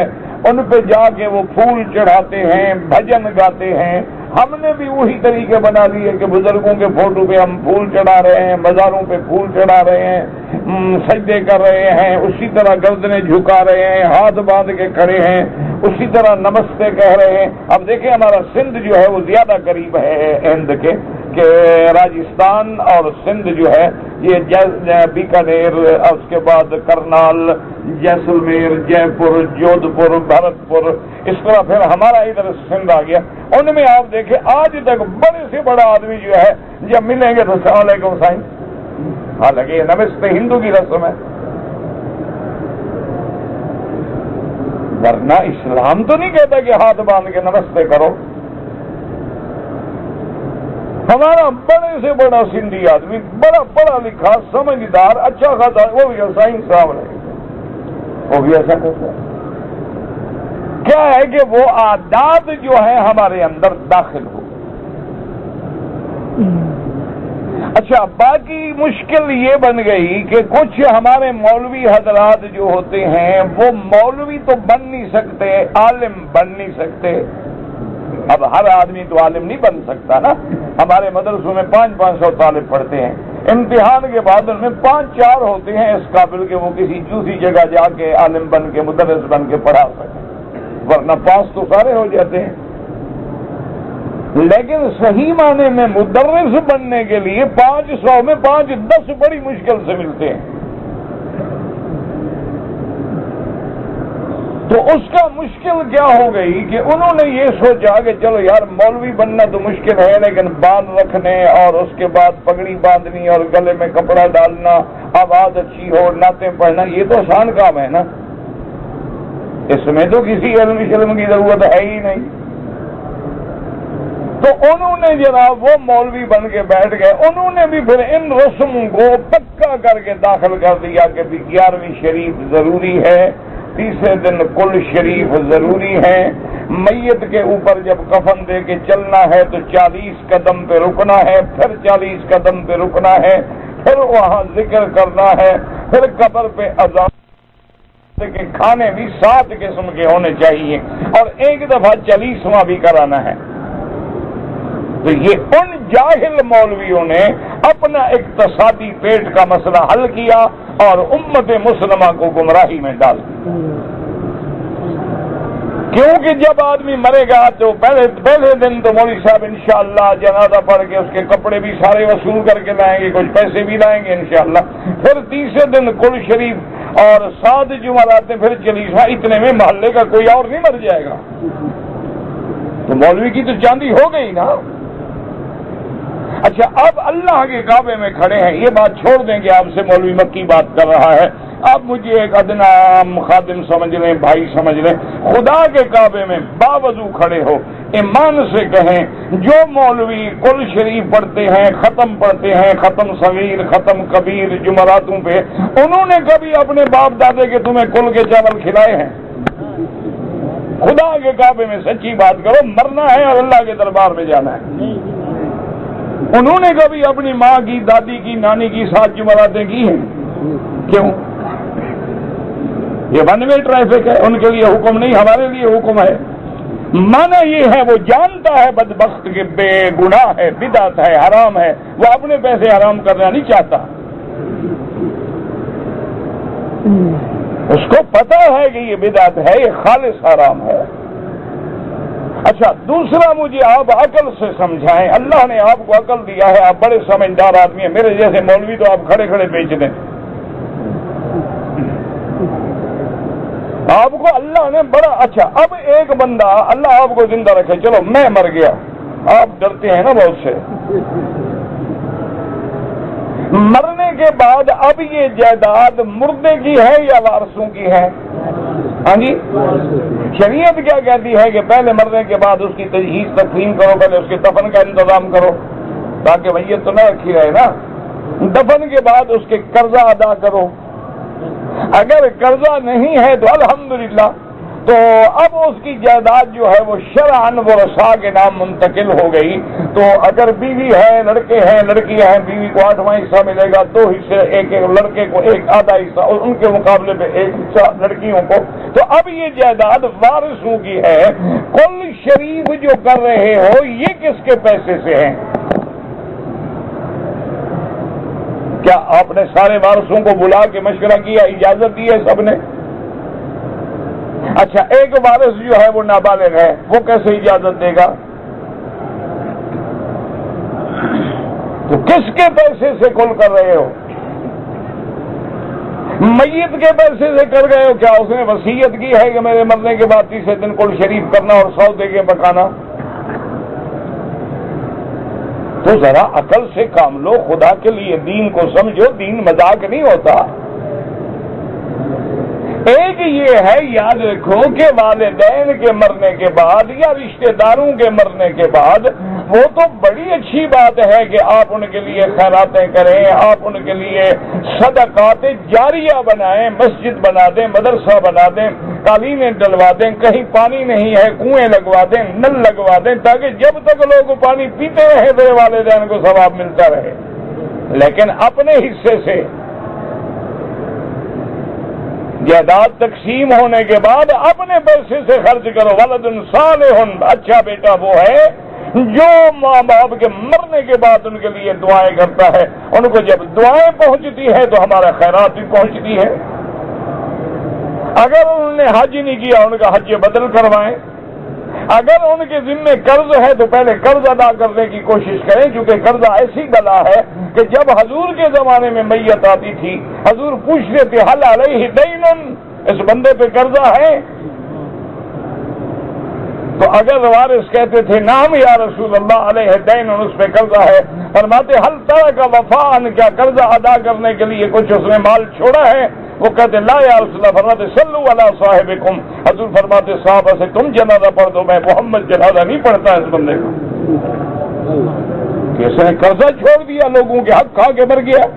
ان پہ جا کے وہ پھول چڑھاتے ہیں، بھجن گاتے ہیں، ہم نے بھی وہی طریقے بنا لیے کہ بزرگوں کے فوٹو پہ ہم پھول چڑھا رہے ہیں، مزاروں پہ پھول چڑھا رہے ہیں، سجدے کر رہے ہیں، اسی طرح گردنیں جھکا رہے ہیں، ہاتھ باندھ کے کھڑے ہیں، اسی طرح نمستے کہہ رہے ہیں۔ اب دیکھیں ہمارا سندھ جو ہے وہ زیادہ قریب ہے ہند کے، کہ راجستھان اور سندھ جو ہے یہ بیکانیر، اس کے بعد کرنال، جیسلمیر، جے پور، جودھ پور، بھرت پور، اس طرح پھر ہمارا ادھر سندھ آ گیا۔ ان میں آپ دیکھیں آج تک بڑے سے بڑا آدمی جو ہے جب ملیں گے تو السلام علیکم سائیں، حالانکہ یہ نمستے ہندو کی رسم ہے، ورنہ اسلام تو نہیں کہتا کہ ہاتھ باندھ کے نمستے کرو۔ ہمارا بڑے سے بڑا سندھی آدمی، بڑا پڑھا لکھا، سمجھدار، اچھا خاصا، وہ بھی سائیں صاحب رہے، وہ بھی ایسا کرتا ہے۔ کیا ہے کہ وہ عادات جو ہیں ہمارے اندر داخل ہو. اچھا، باقی مشکل یہ بن گئی کہ کچھ ہمارے مولوی حضرات جو ہوتے ہیں وہ مولوی تو بن نہیں سکتے، عالم بن نہیں سکتے. اب ہر آدمی تو عالم نہیں بن سکتا نا. ہمارے مدرسوں میں 500 طالب پڑھتے ہیں، امتحان کے بعد ان میں 5-4 ہوتے ہیں اس قابل کہ وہ کسی دوسری جگہ جا کے عالم بن کے مدرس بن کے پڑھا سکیں، ورنہ پاس تو سارے ہو جاتے ہیں. لیکن صحیح معنی میں مدرس بننے کے لیے 500 میں 5-10 بڑی مشکل سے ملتے ہیں. تو اس کا مشکل کیا ہو گئی کہ انہوں نے یہ سوچا کہ چلو یار مولوی بننا تو مشکل ہے، لیکن بال رکھنے اور اس کے بعد پگڑی باندھنی اور گلے میں کپڑا ڈالنا، آواز اچھی ہو، نعتیں پڑھنا، یہ تو آسان کام ہے نا. اس میں تو کسی علم کی ضرورت ہے ہی نہیں. تو انہوں نے جناب وہ مولوی بن کے بیٹھ گئے. انہوں نے بھی پھر ان رسم کو پکا کر کے داخل کر دیا کہ 11ویں شریف ضروری ہے، تیسرے دن کل شریف ضروری ہے، میت کے اوپر جب کفن دے کے چلنا ہے تو 40 قدم پہ رکنا ہے، پھر 40 قدم پہ رکنا ہے، پھر وہاں ذکر کرنا ہے، پھر قبر پہ اذان کے کھانے بھی 7 قسم کے ہونے چاہیے اور ایک دفعہ 40واں بھی کرانا ہے. تو یہ ان جاہل مولویوں نے اپنا اقتصادی پیٹ کا مسئلہ حل کیا اور امت مسلمہ کو گمراہی میں ڈال دیا. کیونکہ جب آدمی مرے گا تو پہلے دن تو مولوی صاحب انشاءاللہ جنازہ پڑھ کے اس کے کپڑے بھی سارے وصول کر کے لائیں گے، کچھ پیسے بھی لائیں گے انشاءاللہ. پھر تیسرے دن کل شریف اور 7 جمعراتیں، پھر 40واں. اتنے میں محلے کا کوئی اور نہیں مر جائے گا. تو مولوی کی تو چاندی ہو گئی نا. اچھا، اب اللہ کے کعبے میں کھڑے ہیں. یہ بات چھوڑ دیں کہ آپ سے مولوی مکی بات کر رہا ہے، آپ مجھے ایک ادنا خادم سمجھ لیں، بھائی سمجھ لیں. خدا کے کعبے میں باوضو کھڑے ہو، ایمان سے کہیں جو مولوی کل شریف پڑھتے ہیں، ختم پڑھتے ہیں، ختم صغیر، ختم کبیر جمعراتوں پہ، انہوں نے کبھی اپنے باپ دادے کے تمہیں کل کے چاول کھلائے ہیں؟ خدا کے کعبے میں سچی بات کرو، مرنا ہے اور اللہ کے دربار میں جانا ہے. انہوں نے کبھی اپنی ماں کی، دادی کی، نانی کی 7 جمعراتیں کی ہیں؟ کیوں؟ یہ ون وے ٹریفک ہے، ان کے لیے حکم نہیں، ہمارے لیے حکم ہے. مانا یہ ہے وہ جانتا ہے بدبخت کہ بے گناہ ہے، بدعت ہے، حرام ہے، وہ اپنے پیسے حرام کرنا نہیں چاہتا. اس کو پتا ہے کہ یہ بدعت ہے، یہ خالص حرام ہے. اچھا، دوسرا مجھے آپ عقل سے سمجھائیں. اللہ نے آپ کو عقل دیا ہے، آپ بڑے سمجھدار آدمی ہیں. میرے جیسے مولوی تو آپ کھڑے کھڑے بیچ دیں. آپ کو اللہ نے بڑا اچھا. اب ایک بندہ، اللہ آپ کو زندہ رکھے، چلو میں مر گیا، آپ ڈرتے ہیں نا بہت سے. مرنے کے بعد اب یہ جائیداد مردے کی ہے یا وارثوں کی ہے؟ ہاں جی، شریعت کیا کہتی ہے کہ پہلے مرنے کے بعد اس کی تجہیز تکفین کرو، پہلے اس کے دفن کا انتظام کرو تاکہ میت تو نہ رکھی رہے نا. دفن کے بعد اس کے قرضہ ادا کرو. اگر قرضہ نہیں ہے تو الحمدللہ، تو اب اس کی جائیداد جو ہے وہ شرعاً ورثاء کے نام منتقل ہو گئی. تو اگر بیوی ہے، لڑکے ہیں، لڑکیاں ہیں، بیوی کو 8واں حصہ ملے گا، 2 حصے، ایک لڑکے کو ایک آدھا حصہ اور ان کے مقابلے میں 1 حصہ لڑکیوں کو. تو اب یہ جائیداد وارثوں کی ہے. کل شریف جو کر رہے ہو یہ کس کے پیسے سے ہیں؟ کیا آپ نے سارے وارثوں کو بلا کے مشورہ کیا، اجازت دی ہے سب نے؟ اچھا، ایک وارث جو ہے وہ نابالغ ہے، وہ کیسے اجازت دے گا؟ تو کس کے پیسے سے کل کر رہے ہو؟ میت کے پیسے سے کر گئے ہو؟ کیا اس نے وصیت کی ہے کہ میرے مرنے کے بعد تیسرے دن کل شریف کرنا اور 100 دے کے پکانا؟ تو ذرا عقل سے کام لو، خدا کے لیے دین کو سمجھو. دین مذاق نہیں ہوتا. ایک یہ ہے، یاد رکھو کہ والدین کے مرنے کے بعد یا رشتہ داروں کے مرنے کے بعد وہ تو بڑی اچھی بات ہے کہ آپ ان کے لیے خیراتیں کریں، آپ ان کے لیے صدقات جاریہ بنائیں، مسجد بنا دیں، مدرسہ بنا دیں. قالینیں ڈلوا دیں، کہیں پانی نہیں ہے کنویں لگوا دیں، نل لگوا دیں، تاکہ جب تک لوگ پانی پیتے رہے میرے والدین کو ثواب ملتا رہے۔ لیکن اپنے حصے سے جائیداد تقسیم ہونے کے بعد اپنے پیسے سے خرچ کرو۔ ولد صالح، اچھا بیٹا وہ ہے جو ماں باپ کے مرنے کے بعد ان کے لیے دعائیں کرتا ہے، ان کو جب دعائیں پہنچتی ہے تو ہمارا خیرات بھی پہنچتی ہے۔ اگر انہوں نے حج نہیں کیا ان کا حج بدل کروائیں، اگر ان کے ذمے قرض ہے تو پہلے قرض ادا کرنے کی کوشش کریں، کیونکہ قرضہ ایسی بلا ہے کہ جب حضور کے زمانے میں میت آتی تھی حضور پوچھتے تھے حل علیہ دین، اس بندے پہ قرضہ ہے؟ تو اگر وارث کہتے تھے نام یا رسول اللہ علیہ دین، اس پہ قرضہ ہے، فرماتے حل ترک وفاء، کیا قرضہ ادا کرنے کے لیے کچھ اس نے مال چھوڑا ہے؟ وہ کہتے لا یا رسول اللہ، فرماتے صلو علی صاحبکم، حضور فرماتے صحابہ سے تم جنازہ پڑھ دو، میں محمد جنازہ نہیں پڑھتا اس بندے کا، کہ اس نے قرضہ چھوڑ دیا، لوگوں کے حق کھا کے مر گیا۔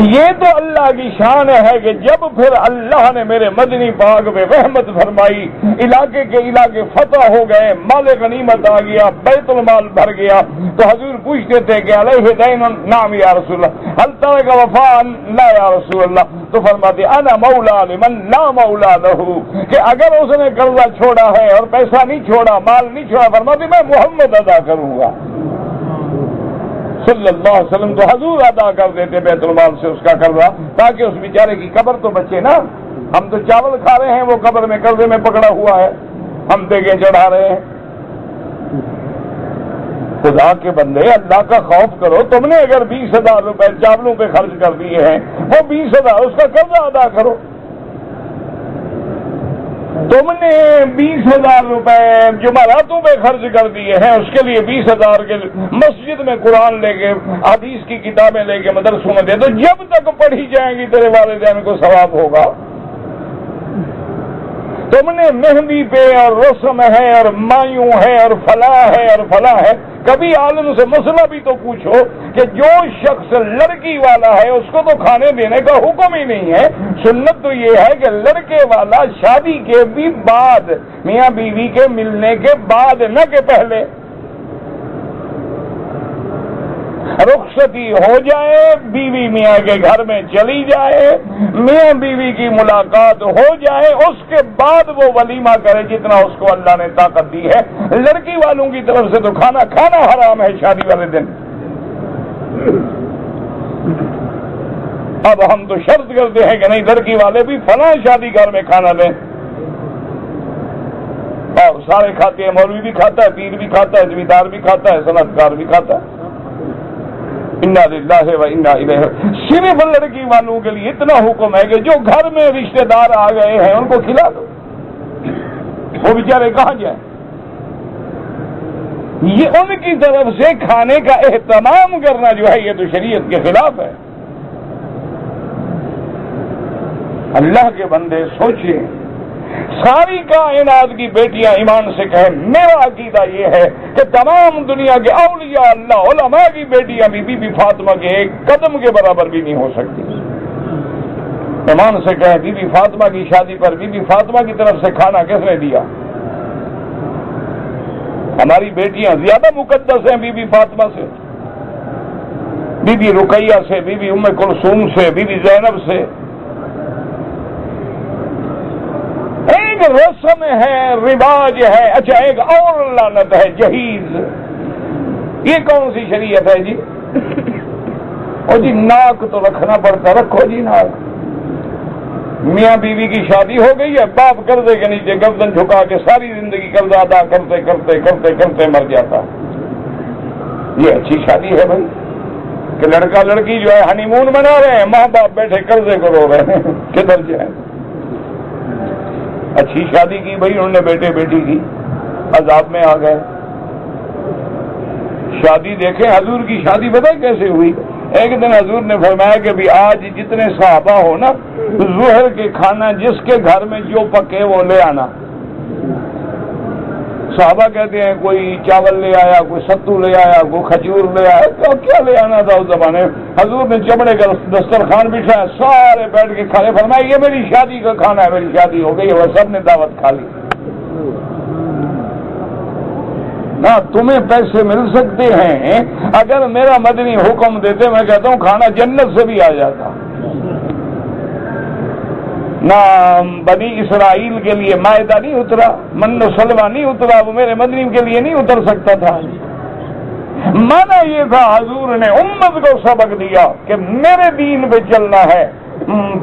یہ تو اللہ کی شان ہے کہ جب پھر اللہ نے میرے مدنی پاک پہ رحمت فرمائی، علاقے کے علاقے فتح ہو گئے، مال غنیمت آ گیا، بیت المال بھر گیا، تو حضور پوچھتے تھے کہ علیہ دین نام یا رسول اللہ، حل ترک وفاء لا یا رسول اللہ، تو فرماتے انا مولا لمن لا مولا لہ، کہ اگر اس نے قرضہ چھوڑا ہے اور پیسہ نہیں چھوڑا، مال نہیں چھوڑا، فرماتے میں محمد ادا کروں گا صلی اللہ علیہ وسلم، تو حضور ادا کر دیتے بیت المال سے اس کا قرضہ، تاکہ اس بیچارے کی قبر تو بچے نا۔ ہم تو چاول کھا رہے ہیں، وہ قبر میں قرضے میں پکڑا ہوا ہے، ہم دیگیں چڑھا رہے ہیں۔ خدا کے بندے اللہ کا خوف کرو، تم نے اگر 20,000 روپے چاولوں پہ خرچ کر دیے ہیں، وہ 20,000 اس کا قرضہ ادا کرو۔ تم نے 20,000 روپے جمعراتوں پہ خرچ کر دیے ہیں، اس کے لیے 20,000 کے مسجد میں قرآن لے کے حدیث کی کتابیں لے کے مدرسوں میں دے دو، جب تک پڑھی جائیں گی تیرے والدین کو ثواب ہوگا۔ تم نے مہندی پہ اور رسم ہے اور مایوں ہے اور فلاح ہے اور فلاح ہے، کبھی عالم سے مسئلہ بھی تو پوچھو کہ جو شخص لڑکی والا ہے اس کو تو کھانے دینے کا حکم ہی نہیں ہے، سنت تو یہ ہے کہ لڑکے والا شادی کے بھی بعد، میاں بیوی کے ملنے کے بعد، نہ کہ پہلے، رخصتی ہو جائے، بیوی میاں کے گھر میں چلی جائے، میاں بیوی کی ملاقات ہو جائے، اس کے بعد وہ ولیمہ کرے جتنا اس کو اللہ نے طاقت دی ہے۔ لڑکی والوں کی طرف سے تو کھانا حرام ہے شادی والے دن۔ اب ہم تو شرط کرتے ہیں کہ نہیں، لڑکی والے بھی فلاں شادی گھر میں کھانا لیں، اور سارے کھاتے ہیں، مولوی بھی کھاتا ہے، پیر بھی کھاتا ہے، زمیندار بھی کھاتا ہے، صنعتکار بھی کھاتا ہے۔ انا للہ و انا الیہ، صرف لڑکی والوں کے لیے اتنا حکم ہے کہ جو گھر میں رشتہ دار آ گئے ہیں ان کو کھلا دو، وہ بیچارے کہاں جائیں؟ یہ ان کی طرف سے کھانے کا اہتمام کرنا جو ہے یہ تو شریعت کے خلاف ہے۔ اللہ کے بندے سوچیں، ساری کائنات کی بیٹیاں ایمان سے کہیں، میرا عقیدہ یہ ہے کہ تمام دنیا کے اولیاء اللہ علماء کی بیٹیاں بھی بی بی فاطمہ کے ایک قدم کے برابر بھی نہیں ہو سکتی۔ ایمان سے کہیں، بی بی فاطمہ کی شادی پر بی بی فاطمہ کی طرف سے کھانا کس نے دیا؟ ہماری بیٹیاں زیادہ مقدس ہیں بی بی فاطمہ سے، بی بی رقیہ سے، بی بی ام کلثوم سے، بی بی زینب سے۔ ایک رسم ہے، رواج ہے، اچھا ایک اور لعنت ہے، جہیز۔ یہ کون سی شریعت ہے جی؟ اور جی ناک تو رکھنا پڑتا، رکھو جی ناک۔ میاں بیوی کی شادی ہو گئی ہے، باپ قرضے کے نیچے گردن جھکا کے ساری زندگی قرضہ ادا کرتے کرتے کرتے کرتے مر جاتا۔ یہ اچھی شادی ہے بھائی کہ لڑکا لڑکی جو ہے ہنی مون منا رہے ہیں، ماں باپ بیٹھے قرضے کو رو رہے ہیں، کدھر جائیں؟ اچھی شادی کی بھائی انہوں نے، بیٹے بیٹی کی، عذاب میں آ گئے۔ شادی دیکھیں، حضور کی شادی پتہ کیسے ہوئی؟ ایک دن حضور نے فرمایا کہ بھی آج جتنے صحابہ ہو نا، ظہر کے کھانا جس کے گھر میں جو پکے وہ لے آنا۔ صحابہ کہتے ہیں کوئی چاول لے آیا، کوئی ستو لے آیا، کوئی کھجور لے آیا، تو کیا لے آنا تھا اس زمانے میں؟ حضور نے چمڑے کا دسترخوان بچھایا، سارے بیٹھ کے کھانے، فرمایا یہ میری شادی کا کھانا ہے، میری شادی ہو گئی ہے، وہ سب نے دعوت کھا لی۔ نہ تمہیں پیسے مل سکتے ہیں، اگر میرا مدنی حکم دیتے میں کہتا ہوں کھانا جنت سے بھی آ جاتا۔ نہ بنی اسرائیل کے لیے مائدہ نہیں اترا، من و سلوہ نہیں اترا، وہ میرے مدنی کے لیے نہیں اتر سکتا تھا۔ مانا یہ تھا حضور نے امت کو سبق دیا کہ میرے دین پہ چلنا ہے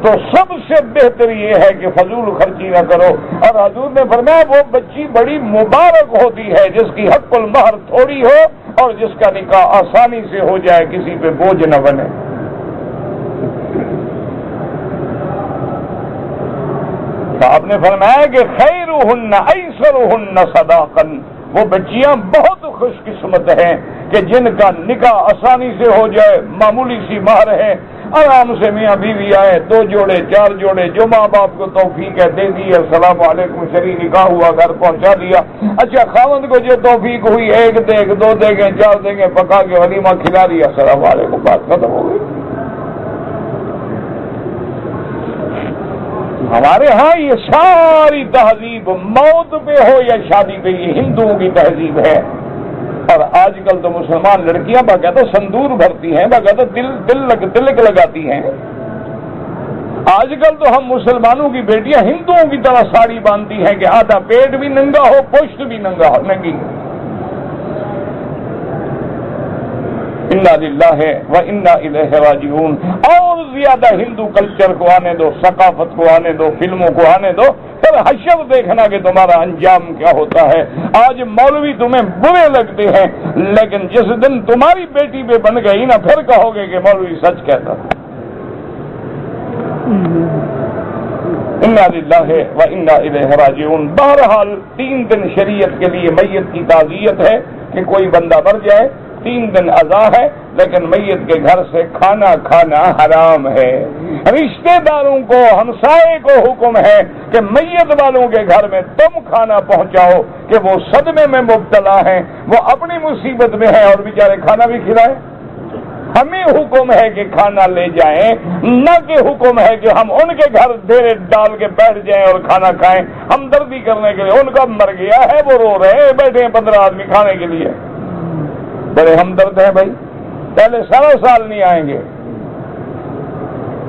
تو سب سے بہتر یہ ہے کہ فضول خرچی نہ کرو، اور حضور نے فرمایا وہ بچی بڑی مبارک ہوتی ہے جس کی حق المہر تھوڑی ہو اور جس کا نکاح آسانی سے ہو جائے، کسی پہ بوجھ نہ بنے۔ تو آپ نے فرمایا کہ خیرہن ایسرہن صداقا، وہ بچیاں بہت خوش قسمت ہیں کہ جن کا نکاح آسانی سے ہو جائے، معمولی سی مہر ہے، آرام سے میاں بیوی آئے، 2 جوڑے 4 جوڑے، جو ماں باپ کو توفیق ہے دے دی، السلام علیکم، شرعی نکاح ہوا، گھر پہنچا دیا۔ اچھا خاوند کو جو توفیق ہوئی 1 دیگ 2 دیگیں 4 دیگیں پکا کے ولیمہ کھلا دیا، السلام علیکم، بات ختم ہو گئی۔ ہمارے ہاں یہ ساری تہذیب موت پہ ہو یا شادی پہ، یہ ہندوؤں کی تہذیب ہے۔ اور آج کل تو مسلمان لڑکیاں باقاعدہ سندور بھرتی ہیں، باقاعدہ تلک لگاتی ہیں۔ آج کل تو ہم مسلمانوں کی بیٹیاں ہندوؤں کی طرح ساڑی باندھتی ہیں کہ آدھا پیٹ بھی ننگا ہو، پشت بھی ننگی۔ انا للہ و انا الیہ راجعون۔ اور زیادہ ہندو کلچر کو آنے دو، ثقافت کو آنے دو، فلموں کو آنے دو، پھر حشر دیکھنا کہ تمہارا انجام کیا ہوتا ہے۔ آج مولوی تمہیں برے لگتے ہیں، لیکن جس دن تمہاری بیٹی پہ بن گئی نا، پھر کہو گے کہ مولوی سچ کہتا تھا۔ انا للہ و انا الیہ راجعون۔ بہرحال 3 دن شریعت کے لیے میت کی تعزیت ہے کہ کوئی بندہ مر جائے، 3 دن عزا ہے، لیکن میت کے گھر سے کھانا کھانا حرام ہے۔ رشتہ داروں کو، ہمسائے کو حکم ہے کہ میت والوں کے گھر میں تم کھانا پہنچاؤ کہ وہ صدمے میں مبتلا ہیں، وہ اپنی مصیبت میں ہیں اور بیچارے کھانا بھی کھلائیں۔ ہمیں حکم ہے کہ کھانا لے جائیں، نہ کہ حکم ہے کہ ہم ان کے گھر ڈھیرے ڈال کے بیٹھ جائیں اور کھانا کھائیں ہمدردی کرنے کے لیے۔ ان کا مر گیا ہے، وہ رو رہے ہیں، بیٹھے ہیں 15 آدمی کھانے کے لیے، بڑے ہمدرد ہیں بھائی، پہلے سارا سال نہیں آئیں گے۔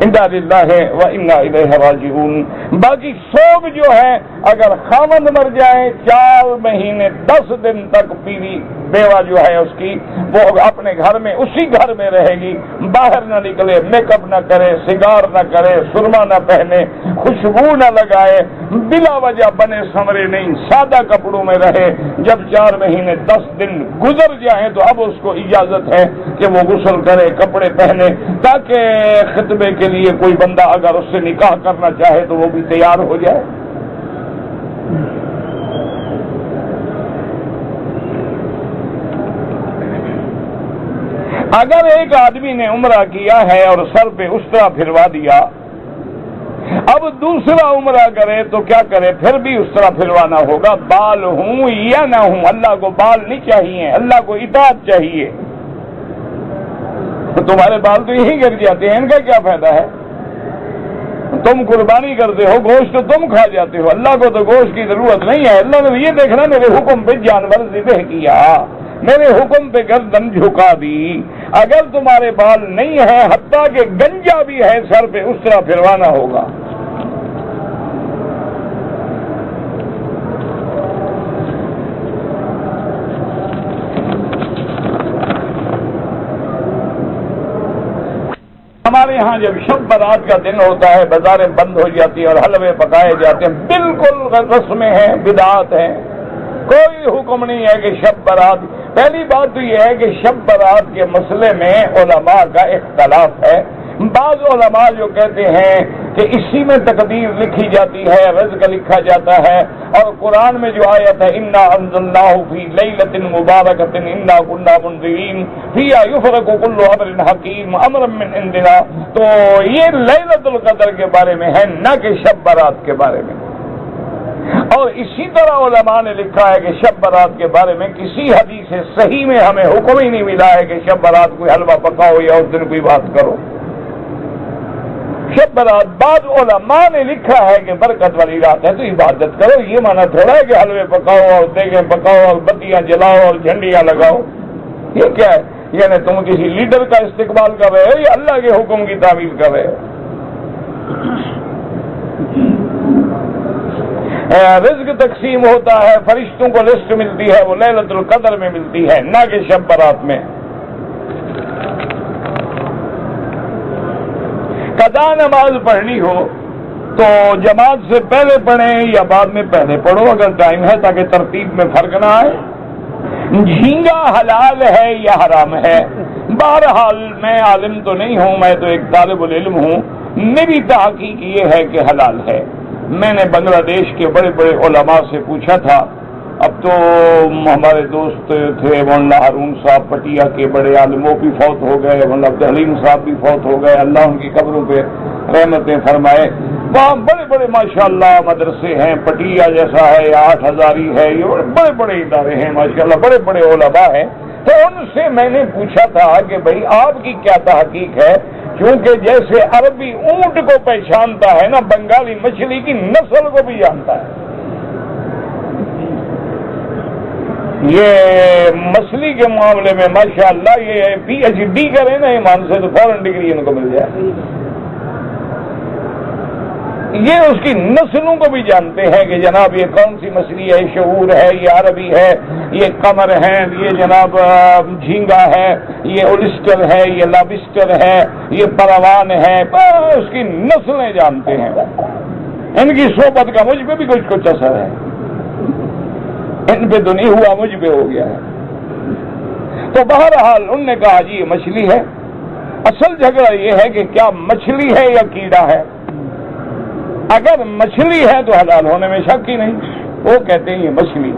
انا للہ و انا الیہ راجعون۔ باقی سوگ جو ہے، اگر خاوند مر جائے 4 مہینے 10 دن تک بیوی بیوہ جو ہے اس کی، وہ اپنے گھر میں، اسی گھر میں رہے گی، باہر نہ نکلے، میک اپ نہ کرے، سگار نہ کرے، سرما نہ پہنے، خوشبو نہ لگائے، بلا وجہ بنے سمرے نہیں، سادہ کپڑوں میں رہے۔ جب 4 مہینے 10 دن گزر جائیں تو اب اس کو اجازت ہے کہ وہ غسل کرے، کپڑے پہنے، تاکہ خطبے کے لیے کوئی بندہ اگر اس سے نکاح کرنا چاہے تو وہ بھی تیار ہو جائے۔ اگر ایک آدمی نے عمرہ کیا ہے اور سر پہ اسطرا پھروا دیا، اب دوسرا عمرہ کرے تو کیا کرے؟ پھر بھی اسطرا پھروانا ہوگا، بال ہوں یا نہ ہوں۔ اللہ کو بال نہیں چاہیے، اللہ کو اطاعت چاہیے۔ تو تمہارے بال تو یہی گر جاتے ہیں، ان کا کیا فائدہ ہے؟ تم قربانی کرتے ہو، گوشت تم کھا جاتے ہو، اللہ کو تو گوشت کی ضرورت نہیں ہے۔ اللہ نے یہ دیکھنا میرے حکم پہ جانور ذبح کیا، میرے حکم پہ گردن جھکا دی۔ اگر تمہارے بال نہیں ہیں، حتیٰ کہ گنجا بھی ہے سر پہ، اس طرح پھروانا ہوگا۔ ہمارے ہاں جب شب برات کا دن ہوتا ہے، بازاریں بند ہو جاتی ہیں اور حلوے پکائے جاتے ہیں، بالکل رسمیں ہیں، بدعات ہیں، کوئی حکم نہیں ہے کہ شب برات۔ پہلی بات تو یہ ہے کہ شب برات کے مسئلے میں علماء کا اختلاف ہے۔ بعض علماء جو کہتے ہیں کہ اسی میں تقدیر لکھی جاتی ہے، رزق لکھا جاتا ہے، اور قرآن میں جو آیت ہے انا انزلناہ فی لیلۃ مبارکۃ انا کنا منذرین فیہا یفرق کل امر حکیم امرا من عندنا، تو یہ لیلۃ القدر کے بارے میں ہے، نہ کہ شب برات کے بارے میں۔ اور اسی طرح علماء نے لکھا ہے کہ شب برات کے بارے میں کسی حدیث صحیح میں ہمیں حکم ہی نہیں ملا ہے کہ شب برات کوئی حلوہ پکاؤ یا اس دن کوئی بات کرو. شب برات بعض علماء نے لکھا ہے کہ برکت والی رات ہے تو عبادت کرو. یہ مانا تھوڑا ہے کہ حلوے پکاؤ اور دیگیں پکاؤ اور بتیاں جلاؤ اور جھنڈیاں لگاؤ. یہ کیا ہے؟ یعنی تم کسی لیڈر کا استقبال کر رہے ہو یا اللہ کے حکم کی تعمیل کر رہے ہو؟ رزق تقسیم ہوتا ہے، فرشتوں کو لسٹ ملتی ہے، وہ لیلۃ القدر میں ملتی ہے، نہ کہ شب برات میں. قضا نماز پڑھنی ہو تو جماعت سے پہلے پڑھیں یا بعد میں پہلے پڑھو اگر ٹائم ہے، تاکہ ترتیب میں فرق نہ آئے. جھینگا حلال ہے یا حرام ہے؟ بہرحال میں عالم تو نہیں ہوں، میں تو ایک طالب العلم ہوں. میری تحقیق یہ ہے کہ حلال ہے. میں نے بنگلہ دیش کے بڑے بڑے علماء سے پوچھا تھا. اب تو ہمارے دوست تھے مولانا ہارون صاحب پٹیا کے بڑے عالم، وہ بھی فوت ہو گئے، مولانا عبد الحلیم صاحب بھی فوت ہو گئے، اللہ ان کی قبروں پہ رحمتیں فرمائے. وہاں بڑے بڑے ماشاءاللہ مدرسے ہیں، پٹیا جیسا ہے یا 8 ہزاری ہے، یہ بڑے بڑے ادارے ہیں ماشاءاللہ، بڑے بڑے علماء ہیں. تو ان سے میں نے پوچھا تھا کہ بھئی آپ کی کیا تحقیق ہے؟ کیونکہ جیسے عربی اونٹ کو پہچانتا ہے نا، بنگالی مچھلی کی نسل کو بھی جانتا ہے. یہ مچھلی کے معاملے میں ماشاءاللہ یہ پی ایچ ڈی کرے نا ایمان سے تو فوراً ڈگری ان کو مل جائے. یہ اس کی نسلوں کو بھی جانتے ہیں کہ جناب یہ کون سی مچھلی ہے، شعور ہے، یہ عربی ہے، یہ قمر ہے، یہ جناب جھینگا ہے، یہ اولسٹر ہے، یہ لابسٹر ہے، یہ پروان ہے. اس کی نسلیں جانتے ہیں. ان کی صحبت کا مجھ پہ بھی کچھ اثر ہے. ان پہ تو نہیں ہوا، مجھ پہ ہو گیا ہے. تو بہرحال انہوں نے کہا جی یہ مچھلی ہے. اصل جھگڑا یہ ہے کہ کیا مچھلی ہے یا کیڑا ہے. اگر مچھلی ہے تو حلال ہونے میں شک ہی نہیں. وہ کہتے ہیں یہ مچھلی.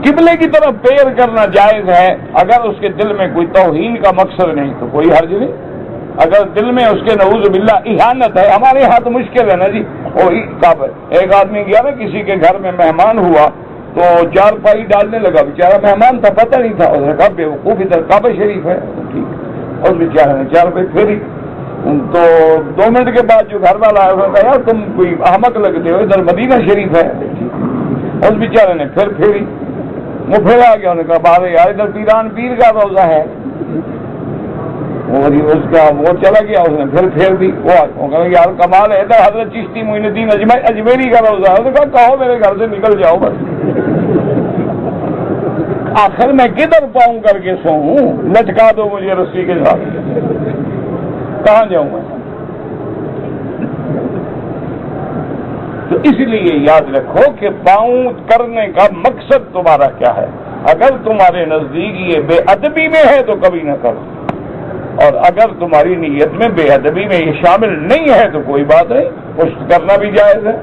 قبلے کی طرف پیر کرنا جائز ہے اگر اس کے دل میں کوئی توہین کا مقصد نہیں تو کوئی حرج نہیں. اگر دل میں اس کے نعوذ باللہ اہانت ہے، ہمارے یہاں تو مشکل ہے نا جی. ایک آدمی گیا نا کسی کے گھر میں مہمان ہوا تو چارپائی ڈالنے لگا. بیچارہ مہمان تھا، پتہ نہیں تھا. اس نے کہا بیوقوف ادھر کعبہ شریف ہے. ٹھیک. اور بیچارے نے 4 روپئے پھیری. تو 2 منٹ کے بعد جو گھر والا آیا اس نے کہا یار تم کوئی احمق لگتے ہو، ادھر مدینہ شریف ہے. اس بیچارے نے پھر پھیری. وہ پھر آ گیا. انہوں نے کہا بارے یار ادھر پیران پیر کا روزہ ہے. اس کا وہ چلا گیا، اس نے پھر پھیر دی. وہ یار کمال ہے، ادھر حضرت چشتی معین الدین اجمیری کا روزہ ہے. اس نے کہا کہو میرے گھر سے نکل جاؤ بس. آخر میں کدھر پاؤں کر کے سوؤں؟ لٹکا دو مجھے رسی کے ساتھ. کہاں جاؤں میں؟ تو اس لیے یاد رکھو کہ پاؤں کرنے کا مقصد تمہارا کیا ہے. اگر تمہارے نزدیک یہ بے ادبی میں ہے تو کبھی نہ کرو، اور اگر تمہاری نیت میں بے ادبی میں یہ شامل نہیں ہے تو کوئی بات نہیں، پشت کرنا بھی جائز ہے.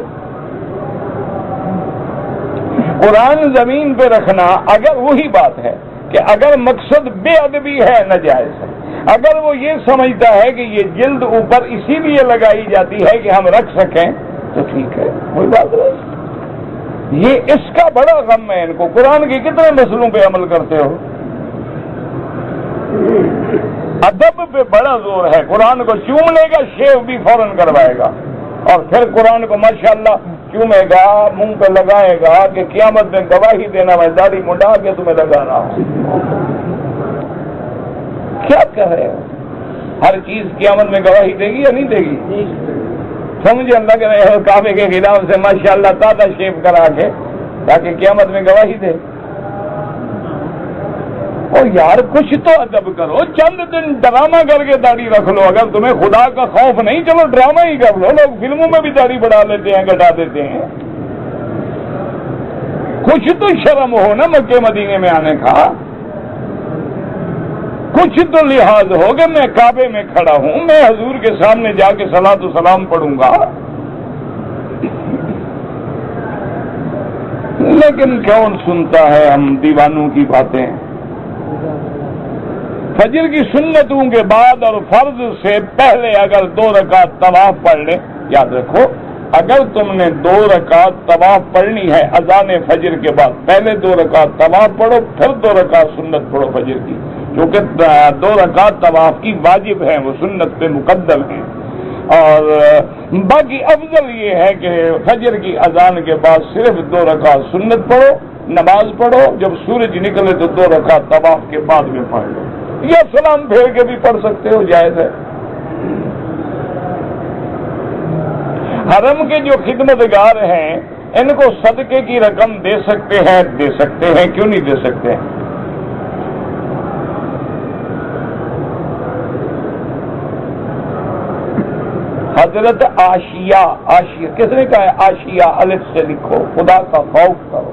قرآن زمین پہ رکھنا اگر وہی بات ہے کہ اگر مقصد بے ادبی ہے ناجائز ہے. اگر وہ یہ سمجھتا ہے کہ یہ جلد اوپر اسی لیے لگائی جاتی ہے کہ ہم رکھ سکیں تو ٹھیک ہے، کوئی بات نہیں. یہ اس کا بڑا غم ہے ان کو. قرآن کے کتنے مسئلوں پہ عمل کرتے ہو؟ ادب پہ بڑا زور ہے. قرآن کو چوم لے گا، شیو بھی فوراً کروائے گا، اور پھر قرآن کو ماشاءاللہ چومے گا، منہ پہ لگائے گا کہ قیامت میں گواہی دینا میں داڑھی منڈا کے تمہیں لگا رہا ہوں. کیا کہہ رہے ہو؟ ہر چیز قیامت میں گواہی دے گی یا نہیں دے گی؟ سمجھے لگ رہے ہو کعبے کے خلاف سے ماشاءاللہ تازہ شیو کرا کے تاکہ قیامت میں گواہی دے. اور یار کچھ تو ادب کرو. چند دن ڈرامہ کر کے داڑھی رکھ لو. اگر تمہیں خدا کا خوف نہیں چلو ڈرامہ ہی کر لو. لوگ فلموں میں بھی داڑھی بڑھا لیتے ہیں، گھٹا دیتے ہیں. کچھ تو شرم ہو نا مکے مدینے میں آنے کا. کچھ تو لحاظ ہو کہ میں کعبے میں کھڑا ہوں، میں حضور کے سامنے جا کے صلاۃ و سلام پڑھوں گا. لیکن کون سنتا ہے ہم دیوانوں کی باتیں. فجر کی سنتوں کے بعد اور فرض سے پہلے اگر 2 رکعت طواف پڑھ لیں، یاد رکھو اگر تم نے 2 رکعت طواف پڑھنی ہے اذان فجر کے بعد، پہلے 2 رکعت طواف پڑھو پھر 2 رکعت سنت پڑھو فجر کی، کیونکہ 2 رکعت طواف کی واجب ہیں، وہ سنت پہ مقدم ہیں۔ اور باقی افضل یہ ہے کہ فجر کی اذان کے بعد صرف 2 رکعت سنت پڑھو، نماز پڑھو، جب سورج نکلے تو 2 رکعت طواف کے بعد میں پڑھ لو، یا سلام پھیر کے بھی پڑھ سکتے ہو، جائز ہے۔ حرم کے جو خدمتگار ہیں ان کو صدقے کی رقم دے سکتے ہیں، کیوں نہیں دے سکتے ہیں؟ حضرت عاشیہ کس نے کہا ہے؟ عاشیہ الف سے لکھو، خدا کا خوف کرو،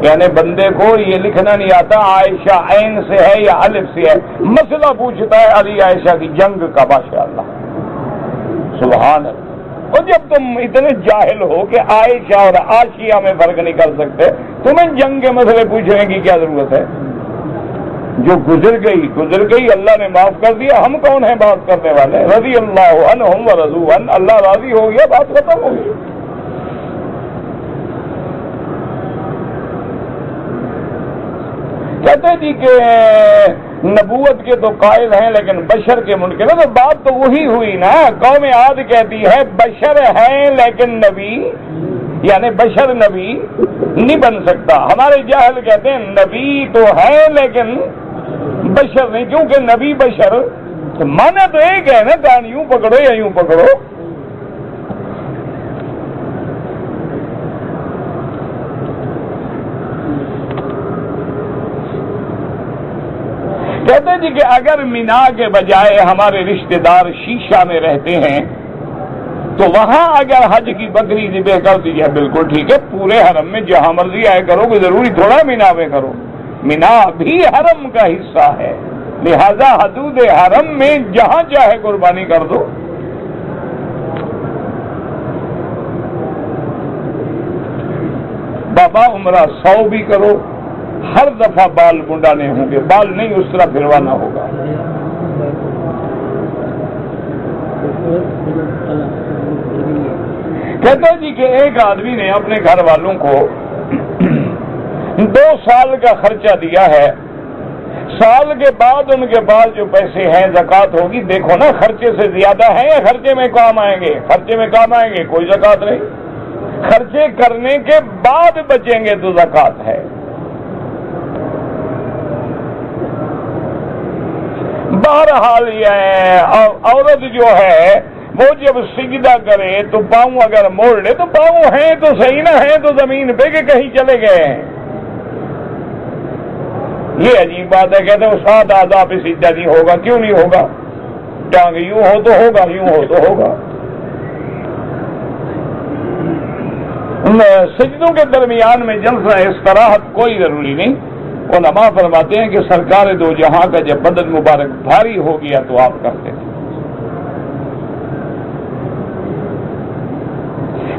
یعنی بندے کو یہ لکھنا نہیں آتا عائشہ عین سے ہے یا الف سے ہے، مسئلہ پوچھتا ہے علی عائشہ کی جنگ کا، ماشاءاللہ سبحان اللہ۔ اور جب تم اتنے جاہل ہو کہ عائشہ اور عاشیہ میں فرق نہیں کر سکتے، تمہیں جنگ کے مسئلے پوچھنے کی کیا ضرورت ہے؟ جو گزر گئی اللہ نے معاف کر دیا، ہم کون ہیں بات کرنے والے؟ رضی اللہ عنہم ورضوا عنہ، اللہ راضی ہو گیا، بات ختم ہو گئی۔ کہتے جی کہ نبوت کے تو قائل ہیں لیکن بشر کے منکر ہیں، تو بات تو وہی ہوئی نا، قوم عاد کہتی ہے بشر ہیں لیکن نبی، یعنی بشر نبی نہیں بن سکتا۔ ہمارے جاہل کہتے ہیں نبی تو ہے لیکن بشر نہیں، کیونکہ نبی بشر مانا تو ایک ہے نا، کان یوں پکڑو یا یوں پکڑو۔ کہتے جی کہ اگر مینا کے بجائے ہمارے رشتہ دار شیشہ میں رہتے ہیں تو وہاں اگر حج کی بکری ذبح کر دی جائے، بالکل ٹھیک ہے، پورے حرم میں جہاں مرضی آئے کرو، کوئی ضروری تھوڑا مینا میں کرو، مینا بھی حرم کا حصہ ہے، لہذا حدود حرم میں جہاں چاہے قربانی کر دو۔ بابا عمرہ 100 بھی کرو، ہر دفعہ بال منڈانے ہوں گے، بال نہیں اس طرح پھروانا ہوگا۔ کہتا جی کہ ایک آدمی نے اپنے گھر والوں کو 2 سال کا خرچہ دیا ہے، سال کے بعد ان کے پاس جو پیسے ہیں زکوٰۃ ہوگی، دیکھو نا خرچے سے زیادہ ہیں یا خرچے میں کام آئیں گے؟ خرچے میں کام آئیں گے، کوئی زکوٰۃ نہیں، خرچے کرنے کے بعد بچیں گے تو زکوٰۃ ہے۔ بہرحال یہ عورت جو ہے وہ جب سجدہ کرے تو پاؤں اگر موڑ لے تو پاؤں ہیں تو صحیح نہ ہیں تو زمین پہ کہ کہیں چلے گئے ہیں، یہ عجیب بات ہے۔ کہتے ہیں 7 اعضاء پہ سجدہ نہیں ہوگا، کیوں نہیں ہوگا؟ ٹانگ یوں ہو تو ہوگا، یوں ہو تو ہوگا۔ سجدوں کے درمیان میں جلسہ استراحت کوئی ضروری نہیں۔ علماء فرماتے ہیں کہ سرکار دو جہاں کا جب بدن مبارک بھاری ہو گیا تو آپ کرتے تھے۔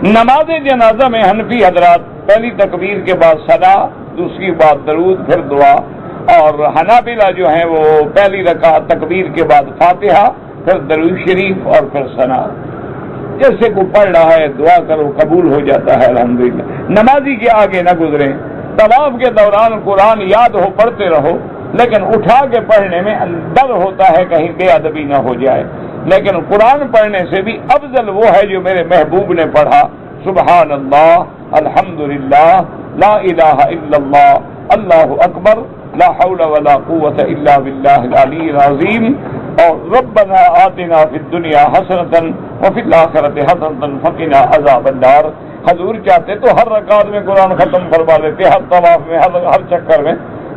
نماز جنازہ میں حنفی حضرات پہلی تکبیر کے بعد ثنا، دوسری بات درود، پھر دعا، اور حنابلہ جو ہیں وہ پہلی رکعت تکبیر کے بعد فاتحہ، پھر درود شریف اور پھر ثنا۔ جیسے کو پڑھ رہا ہے دعا کرو، قبول ہو جاتا ہے الحمدللہ۔ نمازی کے آگے نہ گزریں۔ طواف کے دوران قرآن یاد ہو پڑھتے رہو، لیکن اٹھا کے پڑھنے میں ڈر ہوتا ہے کہیں بے ادبی نہ ہو جائے، لیکن قرآن پڑھنے سے بھی افضل وہ ہے جو میرے محبوب نے پڑھا، سبحان اللہ، الحمدللہ، لا الہ الا اللہ، اللہ اکبر، لا حول ولا قوت الا باللہ العلی العظیم، اور ربنا آتنا فی الدنیا حسنۃ وفی الآخرۃ حسنۃ وقنا عذاب النار۔ حضور چاہتے تو ہر رکعت میں قرآن ختم فرما دیتے، ہر طواف میں، ہر چکر میں،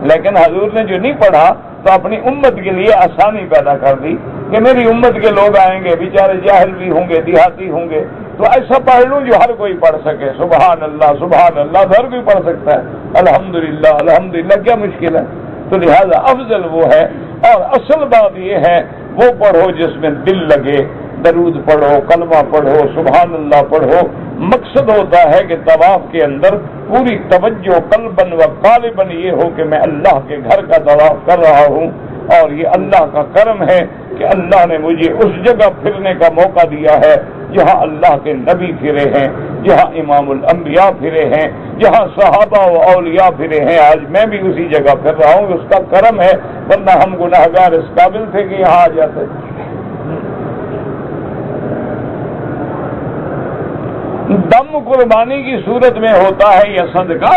لیکن حضور نے جو نہیں پڑھا تو اپنی امت کے لیے آسانی پیدا کر دی کہ میری امت کے لوگ آئیں گے، بیچارے جاہل بھی ہوں گے، دیہاتی ہوں گے، تو ایسا پڑھ لوں جو ہر کوئی پڑھ سکے، سبحان اللہ سبحان اللہ، تو ہر کوئی پڑھ سکتا ہے، الحمدللہ الحمدللہ، کیا مشکل ہے؟ تو لہذا افضل وہ ہے، اور اصل بات یہ ہے وہ پڑھو جس میں دل لگے، درود پڑھو، کلمہ پڑھو، سبحان اللہ پڑھو، مقصد ہوتا ہے کہ طواف کے اندر پوری توجہ قلباً و قالباً یہ ہو کہ میں اللہ کے گھر کا طواف کر رہا ہوں، اور یہ اللہ کا کرم ہے کہ اللہ نے مجھے اس جگہ پھرنے کا موقع دیا ہے جہاں اللہ کے نبی پھرے ہیں، جہاں امام الانبیاء پھرے ہیں، جہاں صحابہ و اولیاء پھرے ہیں۔ آج میں بھی اسی جگہ پھر رہا ہوں، اس کا کرم ہے، ورنہ ہم گناہگار اس قابل تھے کہ یہاں آ جاتے۔ دم قربانی کی صورت میں ہوتا ہے یا صدقہ؟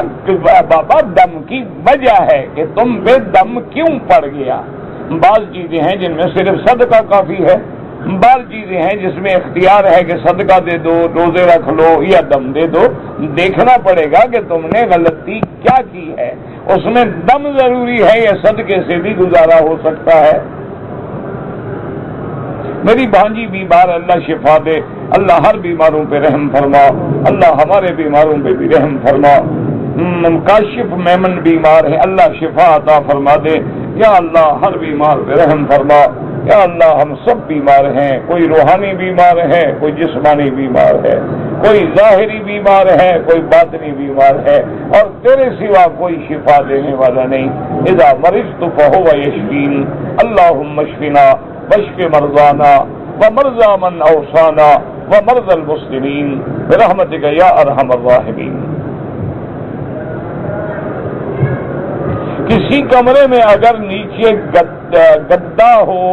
بابا دم کی وجہ ہے کہ تم پہ دم کیوں پڑ گیا۔ بعض چیزیں ہیں جن میں صرف صدقہ کافی ہے، بعض چیزیں ہیں جس میں اختیار ہے کہ صدقہ دے دو، روزے رکھ لو یا دم دے دو۔ دیکھنا پڑے گا کہ تم نے غلطی کیا کی ہے، اس میں دم ضروری ہے یا صدقے سے بھی گزارا ہو سکتا ہے۔ میری بھانجی بیمار، اللہ شفا دے، اللہ ہر بیماروں پہ رحم فرما، اللہ ہمارے بیماروں پہ بھی رحم فرما۔ کاشف میمن بیمار ہے، اللہ شفا عطا فرما دے، یا اللہ ہر بیمار پہ رحم فرما۔ یا اللہ ہم سب بیمار ہیں، کوئی روحانی بیمار ہے، کوئی جسمانی بیمار ہے، کوئی ظاہری بیمار ہے، کوئی باطنی بیمار ہے، اور تیرے سوا کوئی شفا دینے والا نہیں۔ اذا مرضت فهو یشفین، اللہم اشفنا واشف مرضانا ومرضى من اوصانا ومرضى المسلمین برحمتک یا ارحم الراحمین۔ کسی کمرے میں اگر نیچے گدا ہو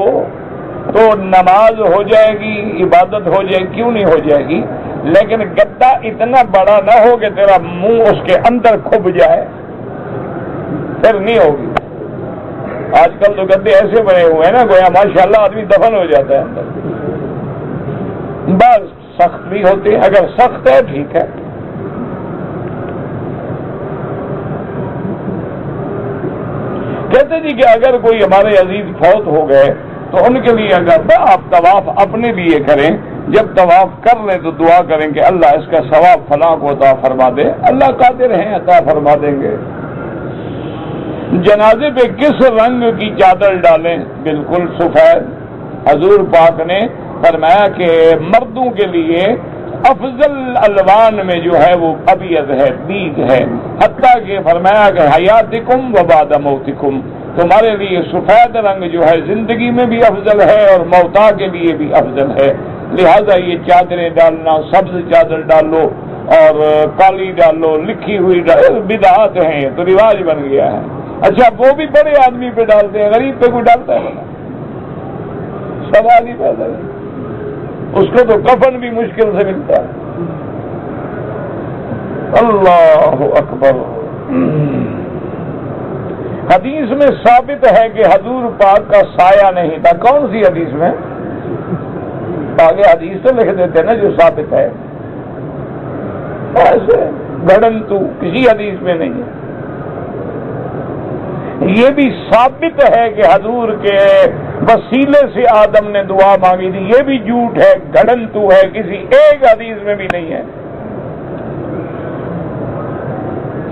تو نماز ہو جائے گی، عبادت ہو جائے گی، کیوں نہیں ہو جائے گی؟ لیکن گدا اتنا بڑا نہ ہو کہ تیرا منہ اس کے اندر کھب جائے، پھر نہیں ہوگی۔ آج کل تو گدے ایسے بنے ہوئے ہیں نا گویا ماشاءاللہ آدمی دفن ہو جاتا ہے اندر۔ بس سخت بھی ہوتے ہیں، اگر سخت ہے ٹھیک ہے۔ کہتے جی کہ اگر کوئی ہمارے عزیز فوت ہو گئے تو ان کے لیے اگر آپ طواف اپنے لیے کریں، جب طواف کر لیں تو دعا کریں کہ اللہ اس کا ثواب فلاں کو عطا فرما دے، اللہ قادر ہیں عطا فرما دیں گے۔ جنازے پہ کس رنگ کی چادر ڈالیں؟ بالکل سفید۔ حضور پاک نے فرمایا کہ مردوں کے لیے افضل الوان میں جو ہے وہ ابیض ہے، بیج ہے، حتیٰ کہ فرمایا کہ حیاتکم و بعد موتکم، تمہارے لیے سفید رنگ جو ہے زندگی میں بھی افضل ہے اور موتا کے لیے بھی افضل ہے۔ لہذا یہ چادریں ڈالنا، سبز چادر ڈالو اور کالی ڈالو، لکھی ہوئی بدعات ہیں، یہ تو رواج بن گیا ہے۔ اچھا وہ بھی بڑے آدمی پہ ڈالتے ہیں، غریب پہ کوئی ڈالتا ہے؟ سوال ہی پیدا ہے، اس کو تو کفن بھی مشکل سے ملتا ہے۔ اللہ اکبر۔ حدیث میں ثابت ہے کہ حضور پاک کا سایہ نہیں تھا۔ کون سی حدیث میں؟ آگے حدیث تو لکھ دیتے نا جو ثابت ہے، ایسے گھڑنتو کسی حدیث میں نہیں ہے۔ یہ بھی ثابت ہے کہ حضور کے وسیلے سے آدم نے دعا مانگی تھی، یہ بھی جھوٹ ہے، گھڑنتو ہے، کسی ایک حدیث میں بھی نہیں ہے۔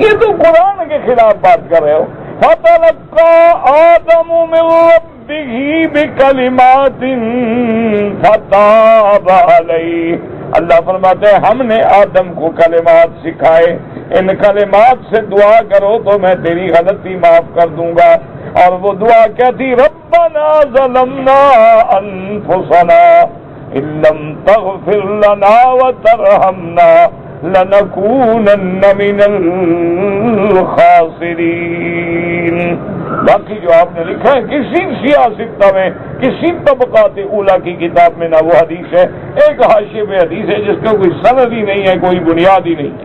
یہ تو قرآن کے خلاف بات کر رہے ہو۔ فَتَلَقَّى آدَمُ مِن رَبِّهِ بِكَلِمَاتٍ فَتَابَ عَلَيْهِ، اللہ فرماتے ہیں ہم نے آدم کو کلمات سکھائے، ان کلمات سے دعا کرو تو میں تیری غلطی معاف کر دوں گا۔ اور وہ دعا کیا تھی؟ ربنا ظلمنا انفسنا ان لم تغفر لنا وترحمنا لنکونن من الخاسرین۔ باقی جو آپ نے لکھا ہے کسی سیاستہ میں، کسی طبقات اولیٰ کی کتاب میں نہ وہ حدیث ہے، ایک حاشیے میں حدیث ہے جس کا کوئی سند ہی نہیں ہے، کوئی بنیاد ہی نہیں ہے۔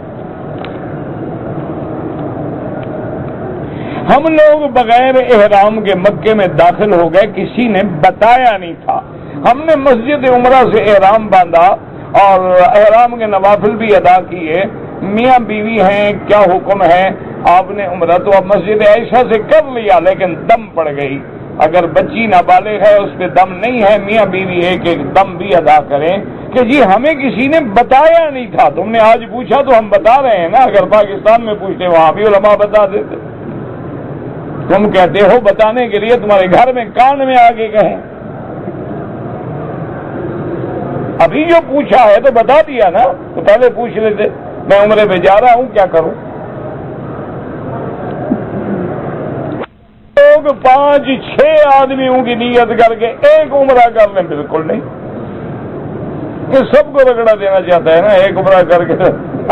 ہم لوگ بغیر احرام کے مکے میں داخل ہو گئے، کسی نے بتایا نہیں تھا۔ ہم نے مسجد عمرہ سے احرام باندھا اور احرام کے نوافل بھی ادا کیے۔ میاں بیوی ہیں، کیا حکم ہے؟ آپ نے عمرہ تو اب مسجد عائشہ سے کر لیا لیکن دم پڑ گئی۔ اگر بچی نابالغ ہے اس پہ دم نہیں ہے، میاں بیوی ایک ایک دم بھی ادا کریں کہ جی ہمیں کسی نے بتایا نہیں تھا، تم نے آج پوچھا تو ہم بتا رہے ہیں نا۔ اگر پاکستان میں پوچھتے وہاں بھی علماء بتا دیتے۔ تم کہتے ہو بتانے کے لیے، تمہارے گھر میں کان میں آگے کہیں۔ ابھی جو پوچھا ہے تو بتا دیا نا، تو پہلے پوچھ لیتے میں عمرے پہ جا رہا ہوں کیا کروں۔ لوگ 5-6 آدمیوں کی نیت کر کے ایک عمرہ کر لیں، بالکل نہیں، یہ سب کو رگڑا دینا چاہتا ہے نا، ایک عمرہ کر کے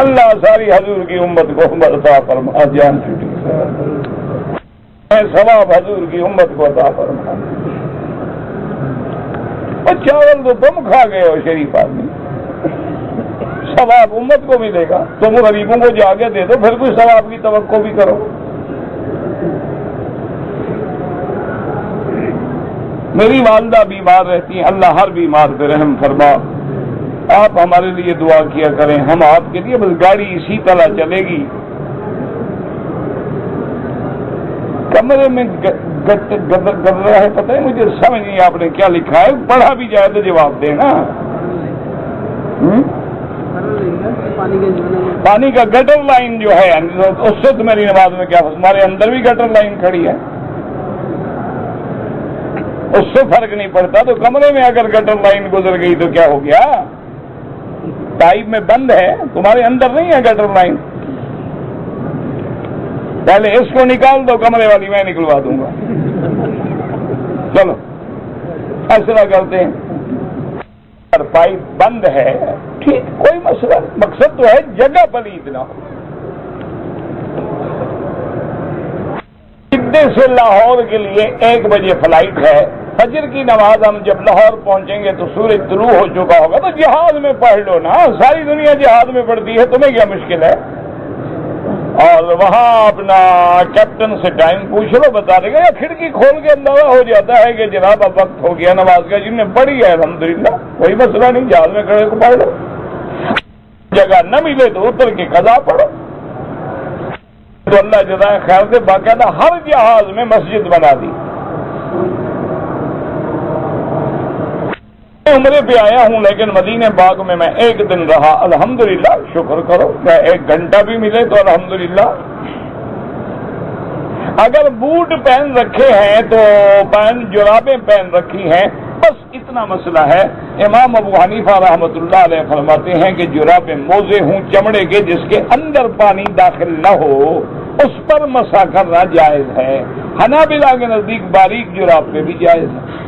اللہ ساری حضور کی امت کو عطا فرما، جان چھوٹی ثواب حضور کی امت کو عطا فرما۔ اور چاول تو تم کھا گئے ہو شریف آدمی، ثواب امت کو ملے گا، تم غریبوں کو جا کے دے دو، پھر کوئی ثواب کی توقع بھی کرو۔ میری والدہ بیمار رہتی ہیں، اللہ ہر بیمار پہ رحم فرما، آپ ہمارے لیے دعا کیا کریں، ہم آپ کے لیے، بس گاڑی اسی طرح چلے گی، کمرے میں گدر رہا ہے، پتہ ہے مجھے سمجھ نہیں آپ نے کیا لکھا ہے، پڑھا بھی جائے تو جواب دیں نا۔ پانی کا گٹر لائن جو ہے اس سے تو میری نماز میں کیا، ہمارے اندر بھی گٹر لائن کھڑی ہے، اس سے فرق نہیں پڑتا، تو کمرے میں اگر گٹر لائن گزر گئی تو کیا ہو گیا، پائپ میں بند ہے، تمہارے اندر نہیں ہے گٹر لائن، پہلے اس کو نکال دو، کمرے والی میں نکلوا دوں گا۔ چلو فیصلہ کرتے ہیں، اگر پائپ بند ہے ٹھیک، کوئی مسئلہ نہیں، مقصد تو ہے جگہ پلید نہ ہو۔ جدہ سے لاہور کے لیے 1 بجے فلائٹ ہے، فجر کی نماز ہم جب لاہور پہنچیں گے تو سورج طلوع ہو چکا ہوگا، تو جہاز میں پڑھ لو نا، ساری دنیا جہاز میں پڑھتی ہے، تمہیں کیا مشکل ہے؟ اور وہاں اپنا کیپٹن سے ٹائم پوچھ لو، بتا دے گا، یا کھڑکی کھول کے اندازہ ہو جاتا ہے کہ جناب اب وقت ہو گیا نماز کا، جن نے پڑھی ہے الحمدللہ، کوئی مسئلہ نہیں، جہاز میں کھڑے کو پڑھ لو، جگہ نہ ملے تو اتر کے قضا پڑھو، تو اللہ جزائے خیر سے باقاعدہ ہر جہاز میں مسجد بنا دی۔ عمرے پہ آیا ہوں لیکن مدینہ پاک میں 1 دن رہا، الحمدللہ، شکر کرو، 1 گھنٹہ بھی ملے تو الحمدللہ۔ اگر بوٹ پہن رکھے ہیں تو جرابیں پہن رکھی ہیں، بس اتنا مسئلہ ہے۔ امام ابو حنیفہ رحمۃ اللہ علیہ فرماتے ہیں کہ جرابیں موزے ہوں چمڑے کے، جس کے اندر پانی داخل نہ ہو، اس پر مسح کرنا جائز ہے۔ حنابلہ کے نزدیک باریک جراب پہ بھی جائز ہے۔